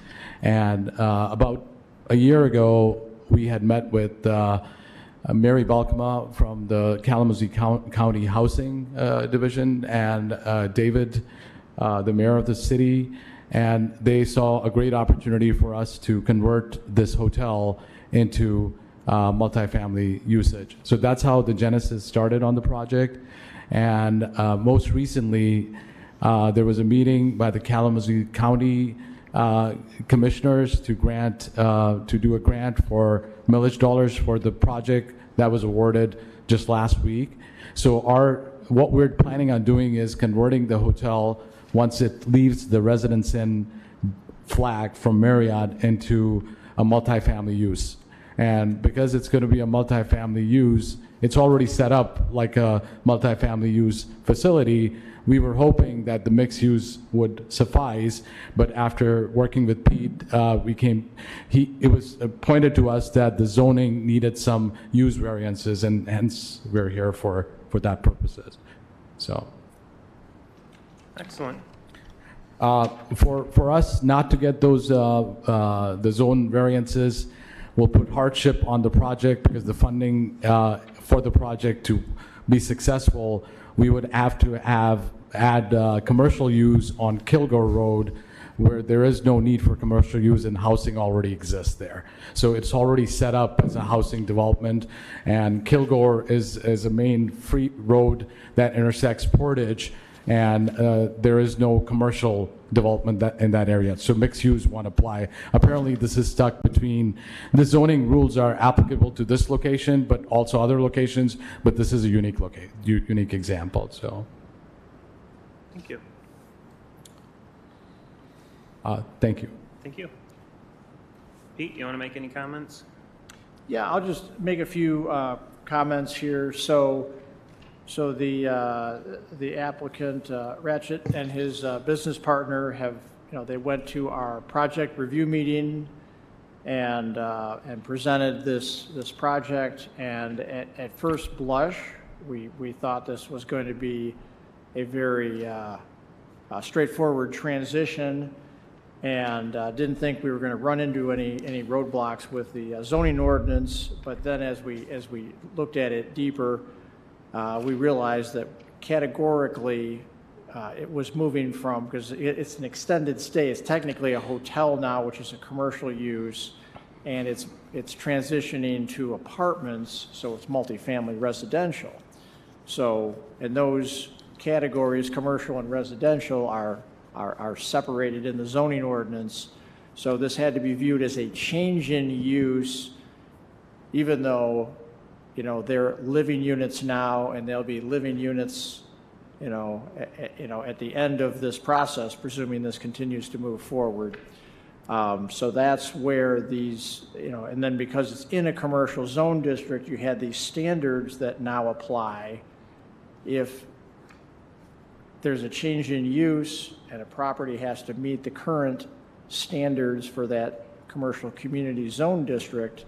And about a year ago, we had met with Mary Balkema from the Kalamazoo County Housing Division and David, the mayor of the city, and they saw a great opportunity for us to convert this hotel into multifamily usage. So that's how the genesis started on the project. And most recently, there was a meeting by the Kalamazoo County commissioners to do a grant for millage dollars for the project that was awarded just last week. So what we're planning on doing is converting the hotel once it leaves the Residence Inn flag from Marriott into a multifamily use. And because it's going to be a multifamily use, it's already set up like a multifamily use facility. We were hoping that the mixed use would suffice, but after working with Pete, it was pointed to us that the zoning needed some use variances, and hence we're here for that purposes. So. Excellent. For us not to get those the zone variances will put hardship on the project, because the funding for the project to be successful, we would have to add commercial use on Kilgore Road, where there is no need for commercial use and housing already exists there. So it's already set up as a housing development, and Kilgore is a main free road that intersects Portage, and there is no commercial development in that area. So mixed use won't apply. Apparently this is stuck between, the zoning rules are applicable to this location, but also other locations, but this is a unique example, so. Thank you. Thank you. Thank you. Pete, you want to make any comments? Yeah, I'll just make a few comments here. So the applicant, Ratchet, and his business partner have, they went to our project review meeting and presented this project. And at first blush, we thought this was going to be a very straightforward transition, and didn't think we were going to run into any roadblocks with the zoning ordinance. But then as we looked at it deeper, we realized that categorically it was moving from, because it's an extended stay, it's technically a hotel now, which is a commercial use, and it's transitioning to apartments, so it's multifamily residential. So, and those categories, commercial and residential, are separated in the zoning ordinance. So this had to be viewed as a change in use, even though they're living units now, and they'll be living units, at the end of this process, presuming this continues to move forward. So that's where these, and then because it's in a commercial zone district, you had these standards that now apply. If there's a change in use and a property has to meet the current standards for that commercial community zone district,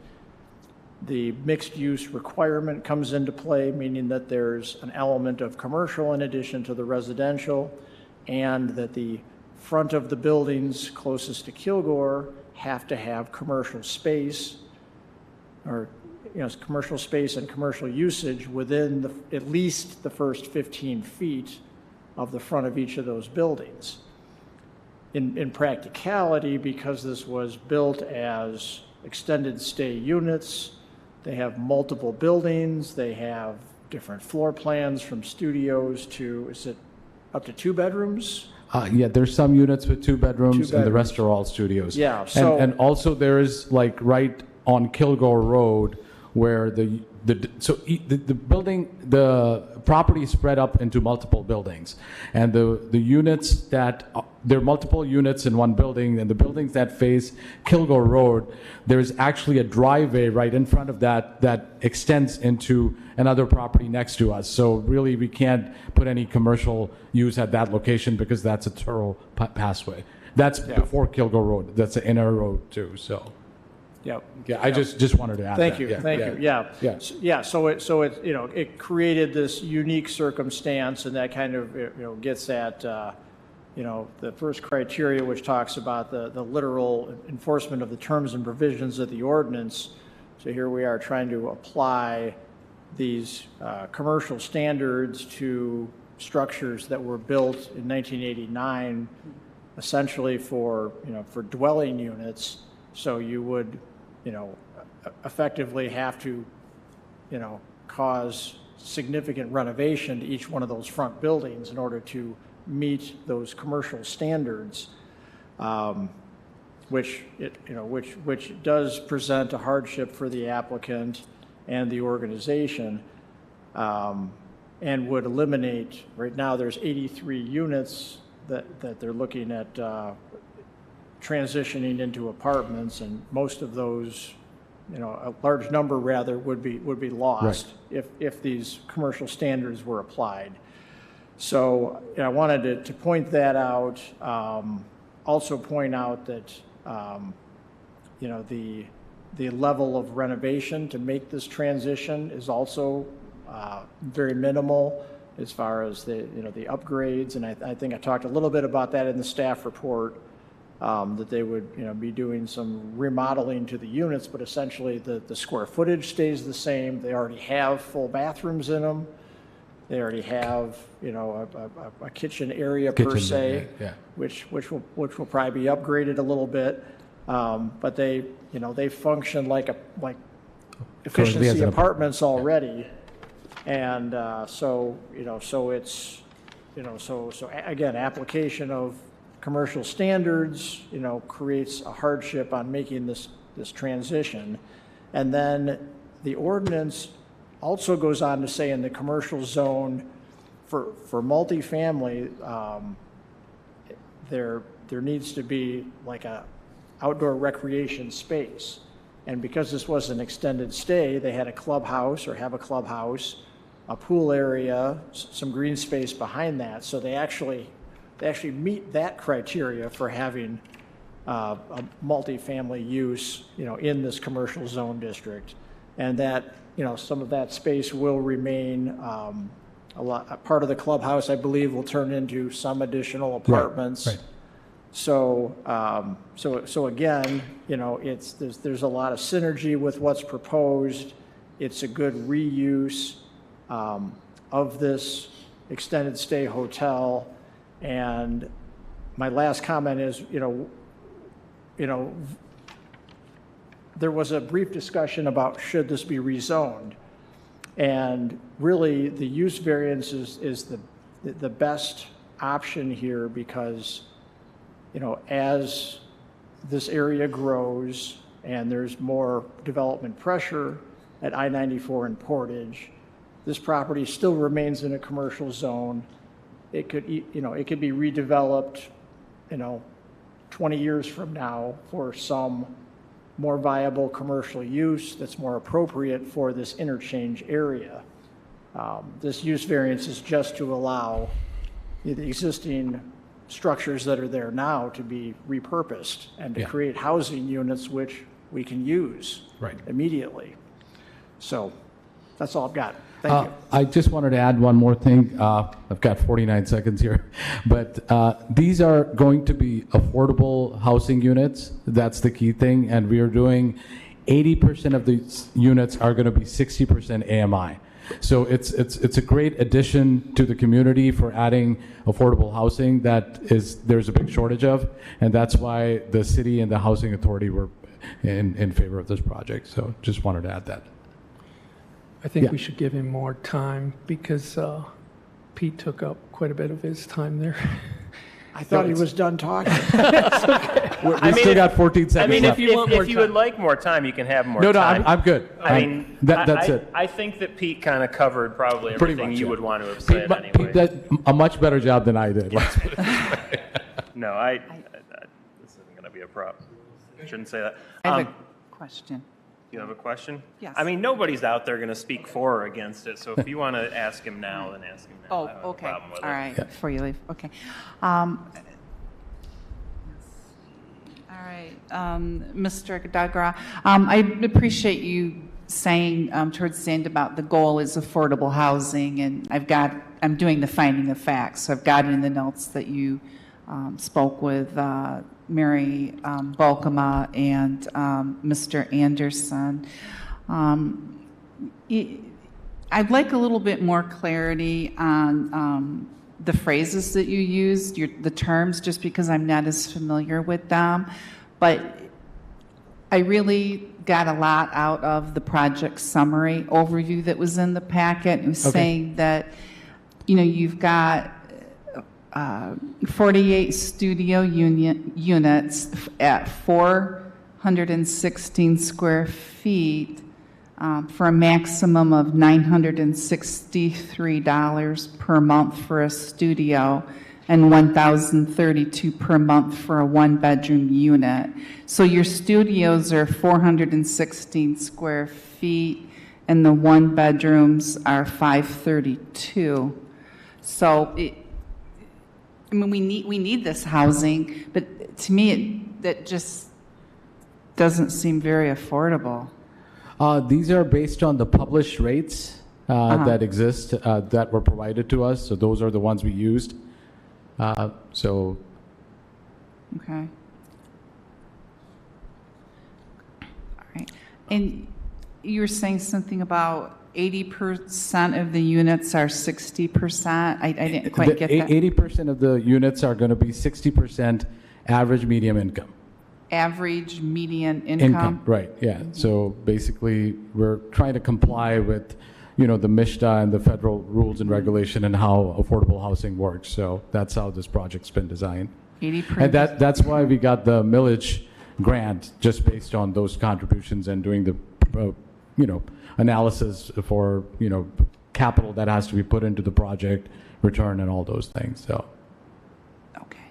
the mixed use requirement comes into play, meaning that there's an element of commercial in addition to the residential, and that the front of the buildings closest to Kilgore have to have commercial space, or commercial space and commercial usage within at least the first 15 feet of the front of each of those buildings. In practicality, because this was built as extended stay units, they have multiple buildings, they have different floor plans from studios to, is it up to 2 bedrooms? Yeah, there's some units with 2 bedrooms, and the rest are all studios. Yeah, so and also there is, like, right on Kilgore Road, where the property is spread up into multiple buildings, and the units that there are multiple units in one building, and the buildings that face Kilgore Road, there's actually a driveway right in front of that extends into another property next to us. So really, we can't put any commercial use at that location because that's a thorough passway. That's before Kilgore Road. That's an inner road too. So. Yep. Yeah, I just wanted to add Thank that. you, Yeah, thank yeah. you, yeah. Yeah. Yeah, so it, you know, it created this unique circumstance, and that kind of, you know, gets at, you know, the first criteria, which talks about the literal enforcement of the terms and provisions of the ordinance. So here we are trying to apply these commercial standards to structures that were built in 1989, essentially for, you know, for dwelling units. So you would, you know, effectively have to, you know, cause significant renovation to each one of those front buildings in order to meet those commercial standards, which does present a hardship for the applicant and the organization, and would eliminate. Right now, there's 83 units that they're looking at transitioning into apartments, and most of those, you know, a large number rather, would be lost if these commercial standards were applied. So, you know, I wanted to point that out. Also point out that, you know, the level of renovation to make this transition is also very minimal as far as the, you know, the upgrades. And I think I talked a little bit about that in the staff report, that they would, you know, be doing some remodeling to the units, but essentially the square footage stays the same. They already have full bathrooms in them. They already have, you know, a kitchen area per se, yeah. which will probably be upgraded a little bit. But they, you know, they function like efficiency apartments already. And so, you know, so it's, you know, so again, application of commercial standards, you know, creates a hardship on making this transition. And then the ordinance also goes on to say in the commercial zone for multifamily, there needs to be like a outdoor recreation space. And because this was an extended stay, they had a clubhouse, or have a clubhouse, a pool area, some green space behind that. So they actually meet that criteria for having a multifamily use, you know, in this commercial zone district. And that, you know, some of that space will remain, a part of the clubhouse, I believe, will turn into some additional apartments. Right. So, so again, you know, there's a lot of synergy with what's proposed. It's a good reuse of this extended stay hotel. And my last comment is, you know, there was a brief discussion about should this be rezoned, and really the use variance is the best option here, because, you know, as this area grows and there's more development pressure at I-94 and Portage, this property still remains in a commercial zone. It could, you know, it could be redeveloped, you know, 20 years from now for some more viable commercial use that's more appropriate for this interchange area. This use variance is just to allow the existing structures that are there now to be repurposed and to create housing units which we can use immediately. So that's all I've got. Thank you. I just wanted to add one more thing. I've got 49 seconds here. But these are going to be affordable housing units. That's the key thing. And we are doing 80% of these units are going to be 60% AMI. So it's a great addition to the community for adding affordable housing that there's a big shortage of. And that's why the city and the housing authority were in favor of this project. So just wanted to add that. I think we should give him more time, because Pete took up quite a bit of his time there. I thought he was done talking. We still got 14 seconds I mean, left. if you would like more time, you can have more No, time. I'm good. I mean, that's it. I think that Pete kind of covered probably Pretty everything much, you yeah. would want to have said anyway. Pete did a much better job than I did. Let's put it this way. No, this isn't going to be a prop. Shouldn't say that. I have a question. You have a question? Yes. I mean, nobody's out there going to speak for or against it, so if you want to ask him now, then ask him now. Oh, I don't have a okay. problem with All it. right, before you leave, okay. All right, Mr. Dagra, I appreciate you saying towards the end about the goal is affordable housing, and I'm doing the finding of facts, so I've got it in the notes that you spoke with Mary Balkema and Mr. Anderson. I'd like a little bit more clarity on the phrases that you used, the terms, just because I'm not as familiar with them. But I really got a lot out of the project summary overview that was in the packet. It was saying that, you've got 48 studio units at 416 square feet for a maximum of $963 per month for a studio and $1,032 per month for a one-bedroom unit. So your studios are 416 square feet and the one-bedrooms are 532. So we need this housing, but to me, that just doesn't seem very affordable. These are based on the published rates that exist that were provided to us. So those are the ones we used. Okay. All right. And you were saying something about 80% of the units are 60%. I didn't quite get that. 80% of the units are going to be 60% average medium income. Average median income? Right, yeah. So basically, we're trying to comply with, the MISHDA and the federal rules and regulation and how affordable housing works. So that's how this project's been designed. 80%. And that's why we got the millage grant, just based on those contributions and doing the, analysis for, capital that has to be put into the project, return, and all those things. So. Okay.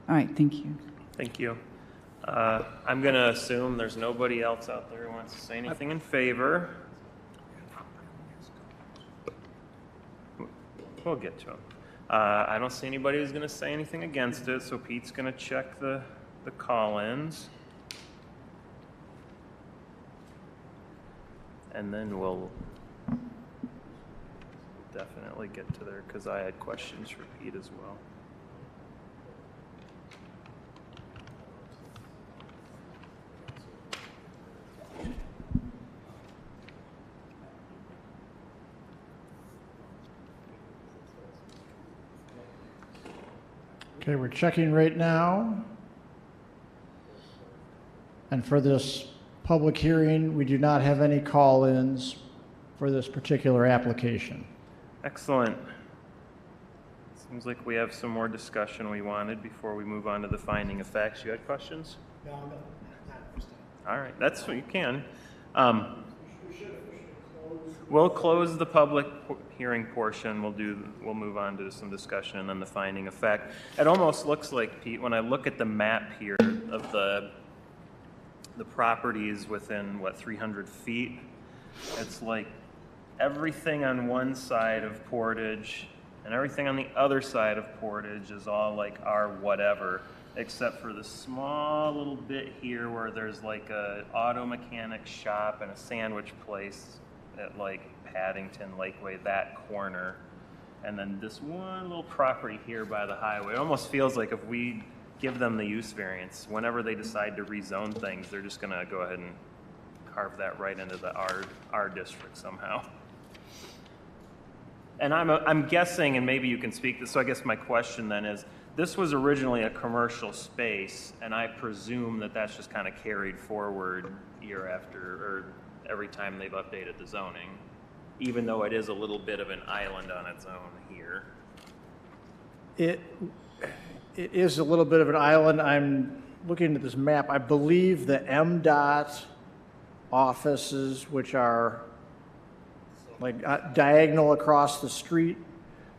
All right. Thank you. Thank you. I'm going to assume there's nobody else out there who wants to say anything in favor. We'll get to them. I don't see anybody who's going to say anything against it, so Pete's going to check the call-ins. And then we'll definitely get to there, because I had questions for Pete as well. Okay, we're checking right now. And for this public hearing, we do not have any call-ins for this particular application. Excellent. Seems like we have some more discussion we wanted before we move on to the finding of facts. You had questions? No, not this time. All right, that's what you can. We'll close the public hearing portion. We'll move on to some discussion and then the finding of fact. It almost looks like, Pete, when I look at the map here of the properties within, 300 feet, it's like everything on one side of Portage and everything on the other side of Portage is all like our whatever, except for the small little bit here where there's like a auto mechanic shop and a sandwich place at like Paddington Lakeway, that corner, and then this one little property here by the highway. It almost feels like if we give them the use variance, whenever they decide to rezone things, they're just gonna go ahead and carve that right into the R district somehow. And I'm guessing, and maybe you can speak this, so I guess my question then is, this was originally a commercial space, and I presume that that's just kind of carried forward year after, or every time they've updated the zoning, even though it is a little bit of an island on its own here. It is a little bit of an island. I'm looking at this map. I believe the MDOT offices, which are like diagonal across the street,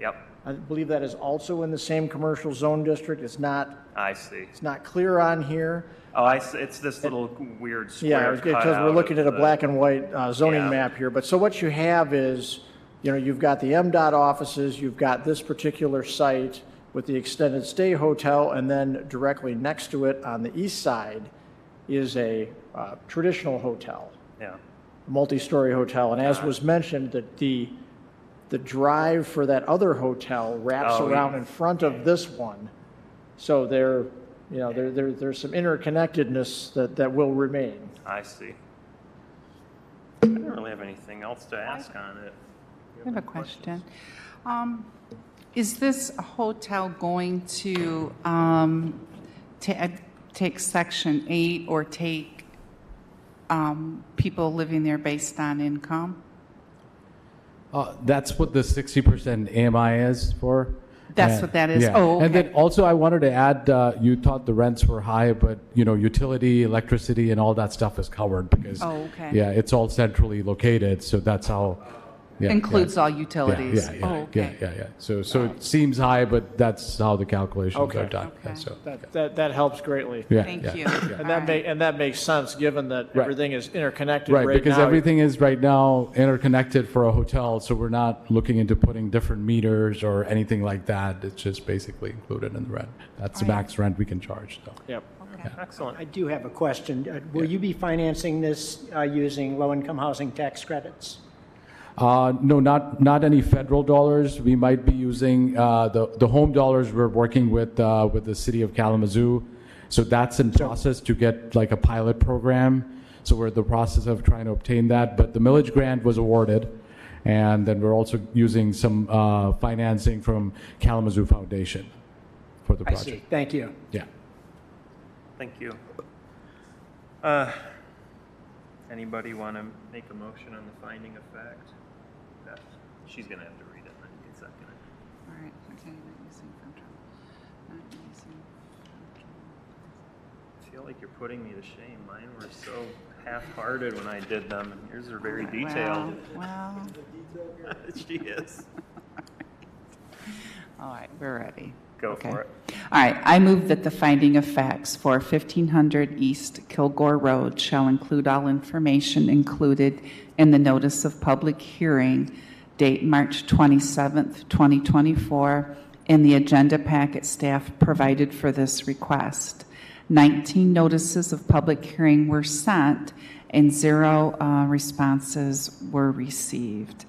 Yep, I believe that is also in the same commercial zone district. It's not, I see. it's not clear on here. Oh, I see. It's this little weird Yeah, square because cutout we're looking of at a the- black and white zoning Yeah. map here. But so what you have is, you've got the MDOT offices, you've got this particular site, with the extended stay hotel, and then directly next to it on the east side is a traditional hotel, Yeah. a multi-story hotel. And as was mentioned, that the drive for that other hotel wraps Oh, around yeah. in front of this one. So there's some interconnectedness that will remain. I see. I don't really have anything else to ask on it. I have a question. Is this hotel going to take Section 8 or take people living there based on income? That's what the 60% AMI is for. That's And- what that is? yeah. Oh, And then okay. also I wanted to add, you thought the rents were high, but utility, electricity, and all that stuff is covered because Oh, okay. yeah, it's all centrally located, so that's how. Yeah, Includes yeah. all utilities? Yeah. Oh, okay. Yeah. So it seems high, but that's how the calculations Okay. are done. Okay. So That helps greatly. yeah, Thank yeah, you. yeah. And that makes sense, given that Right. everything is interconnected Right, right because now. everything is right now interconnected for a hotel, so we're not looking into putting different meters or anything like that. It's just basically included in the rent. That's the max rent we can charge. So. Yep. Excellent. I do have a question. Will you be financing this using low-income housing tax credits? No, not any federal dollars. We might be using the home dollars. We're working with the city of Kalamazoo, so that's in process to get like a pilot program. So we're in the process of trying to obtain that. But the millage grant was awarded, and then we're also using some financing from Kalamazoo Foundation for the I project. see. Thank you. Yeah. Thank you. Anybody want to make a motion on the finding of fact? Beth? She's going to have to read it, and then you can second it. All right. Okay, not using control. Not using I feel like you're putting me to shame. Mine were so half-hearted when I did them, and yours are very detailed. Well, She is. all right, we're ready. Go Okay. for it. All right, I move that the finding of facts for 1500 East Kilgore Road shall include all information included in the notice of public hearing, date March 27th, 2024, in the agenda packet staff provided for this request. 19 notices of public hearing were sent, and 0 responses were received.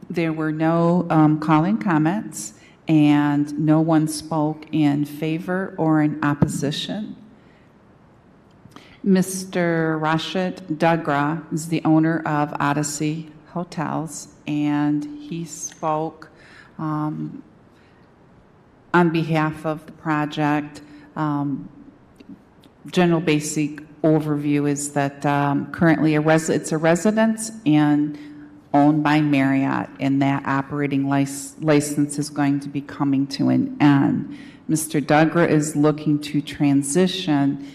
There were no call-in comments, and no one spoke in favor or in opposition. Mr. Rashid Dagra is the owner of Odyssey Hotels, and he spoke on behalf of the project. General basic overview is that currently it's a residence and owned by Marriott, and that operating license is going to be coming to an end. Mr. Dagra is looking to transition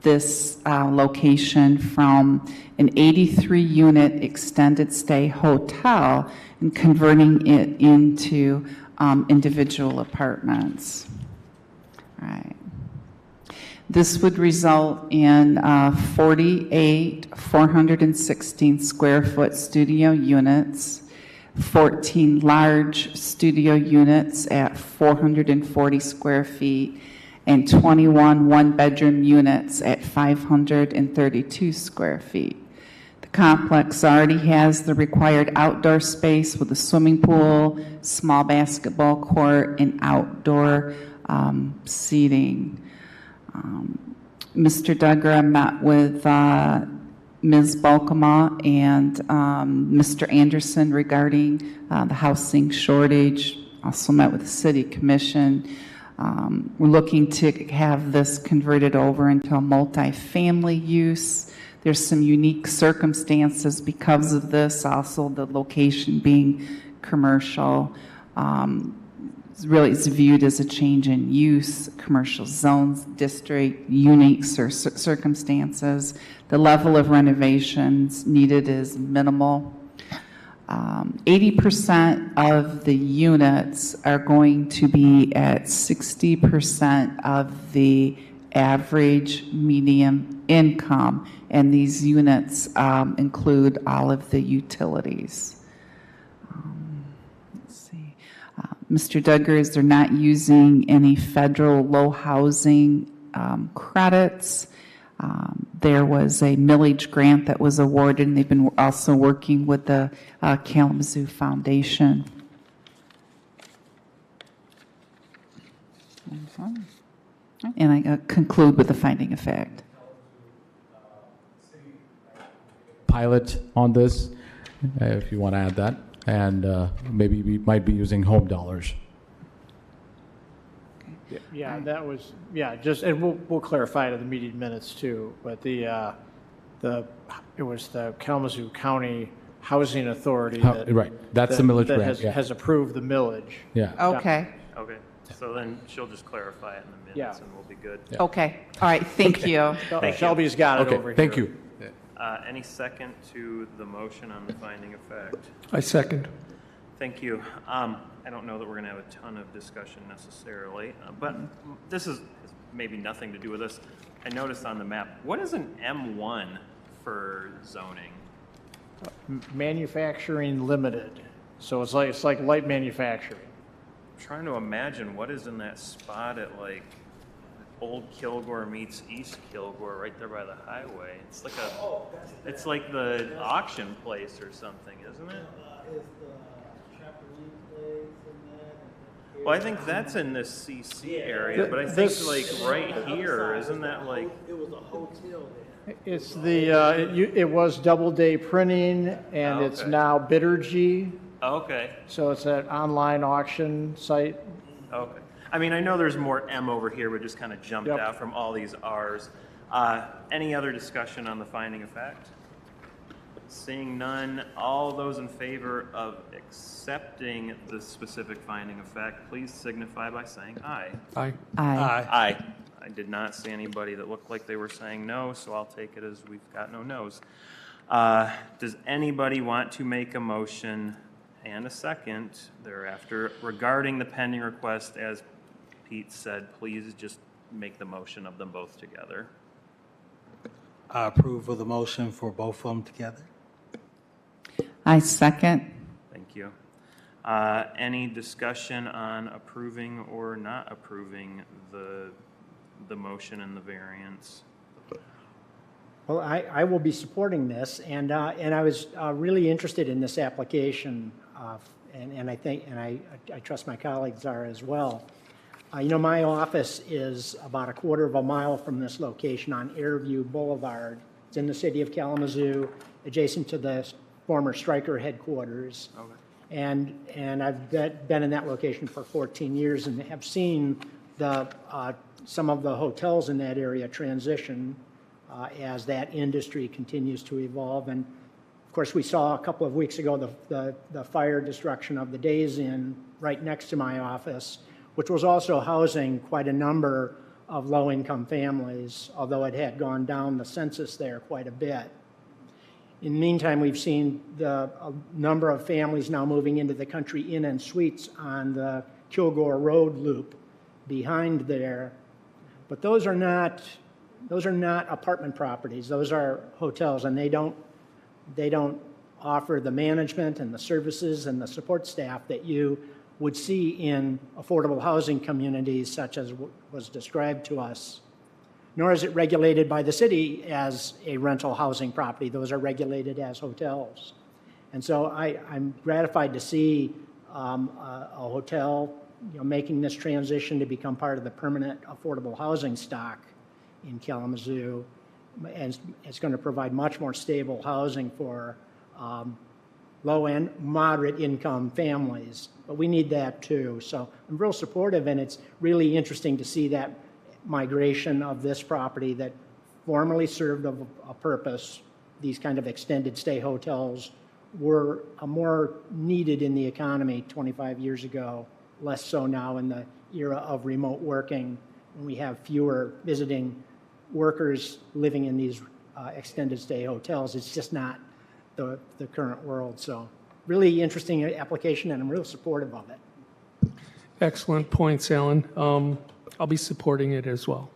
this location from an 83-unit extended stay hotel and converting it into individual apartments. All right. This would result in 48 416 square foot studio units, 14 large studio units at 440 square feet, and 21 one-bedroom units at 532 square feet. The complex already has the required outdoor space with a swimming pool, small basketball court, and outdoor seating. Mr. Dagra met with Ms. Balkema and Mr. Anderson regarding the housing shortage, also met with the City Commission. We're looking to have this converted over into a multifamily use. There's some unique circumstances because of this, also the location being commercial. Really, it's viewed as a change in use, commercial zones, district, unique circumstances. The level of renovations needed is minimal. 80% of the units are going to be at 60% of the average median income, and these units include all of the utilities. Let's see. Mr. Duggars, they're not using any federal low housing credits. There was a millage grant that was awarded, and they've been also working with the Kalamazoo Foundation. And I conclude with the finding of fact. Pilot on this, if you want to add that, and maybe we might be using home dollars. Yeah, that was, just, and we'll clarify it in the meeting minutes too, but it was the Kalamazoo County Housing Authority that. Right, that's the millage that grant, yeah. has approved the millage. Yeah. Okay, Okay, so then she'll just clarify it in the minutes Yeah. and we'll be good. okay. All right, thank you. Shelby's got it over Okay, here. thank you. Any second to the motion on the finding of fact? I second. Thank you. I don't know that we're going to have a ton of discussion necessarily, but this has maybe nothing to do with this. I noticed on the map, what is an M1 for zoning? Manufacturing limited, so it's like light manufacturing. I'm trying to imagine what is in that spot at like Old Kilgore meets East Kilgore, right there by the highway. It's like the auction place or something, isn't it? Well, I think that's in this CC area, but I think like right here, isn't that like? It was a hotel there. It's it was Doubleday Printing, and it's Okay. now Bittergy, Okay, so it's an online auction site. okay. I mean, I know there's more M over here, but just kind of jumped Yep. out from all these Rs. Any other discussion on the finding of fact? Seeing none, all those in favor of accepting the specific finding of fact, please signify by saying aye. Aye. Aye. Aye. I did not see anybody that looked like they were saying no, so I'll take it as we've got no no's. Does anybody want to make a motion and a second thereafter regarding the pending request? As Pete said, please just make the motion of them both together. I approve of the motion for both of them together. I second. Thank you. Any discussion on approving or not approving the motion and the variance? Well, I will be supporting this, and I was really interested in this application, and I trust my colleagues are as well. My office is about a quarter of a mile from this location on Airview Boulevard. It's in the city of Kalamazoo, adjacent to the former Stryker headquarters. Okay. And I've been in that location for 14 years and have seen some of the hotels in that area transition as that industry continues to evolve. And of course, we saw a couple of weeks ago the fire destruction of the Days Inn right next to my office, which was also housing quite a number of low-income families, although it had gone down the census there quite a bit. In the meantime, we've seen a number of families now moving into the Country Inn and Suites on the Kilgore Road loop behind there. But those are not apartment properties. Those are hotels, and they don't offer the management and the services and the support staff that you would see in affordable housing communities such as was described to us. Nor is it regulated by the city as a rental housing property. Those are regulated as hotels. And so I'm gratified to see a hotel making this transition to become part of the permanent affordable housing stock in Kalamazoo. And it's going to provide much more stable housing for low and moderate income families. But we need that too. So I'm real supportive, and it's really interesting to see that migration of this property that formerly served a purpose. These kind of extended stay hotels were more needed in the economy 25 years ago, less so now in the era of remote working, when we have fewer visiting workers living in these extended stay hotels. It's just not the current world. So really interesting application, and I'm real supportive of it. Excellent points, Alan. I'll be supporting it as well.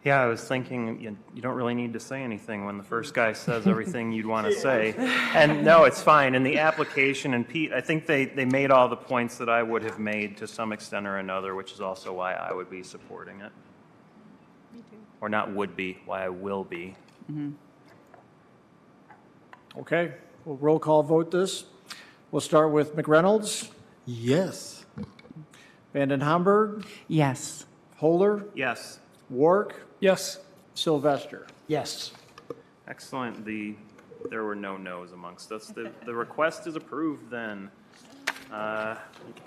Yeah, I was thinking you don't really need to say anything when the first guy says everything you'd want to say. And no, it's fine. In the application, and Pete, I think they made all the points that I would have made to some extent or another, which is also why I would be supporting it. Me too. Or not would be, why I will be. Okay, we'll roll call vote this. We'll start with McReynolds, Yes. Vanden Hamburg, Yes. Holder, Yes. Wark, Yes. Sylvester. Yes. Excellent. There were no no's amongst us. The request is approved then.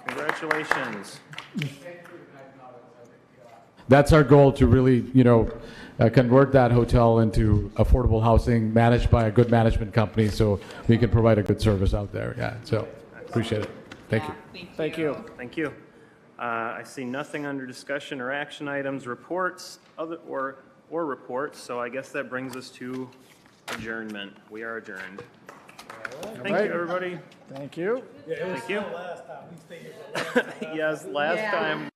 Congratulations. That's our goal, to really, convert that hotel into affordable housing managed by a good management company so we can provide a good service out there. Yeah, so appreciate it. Thank you. Thank you. Thank you. I see nothing under discussion or action items, reports, or reports, so I guess that brings us to adjournment. We are adjourned. Thank you, everybody. Thank you. Thank you. Yes, last time.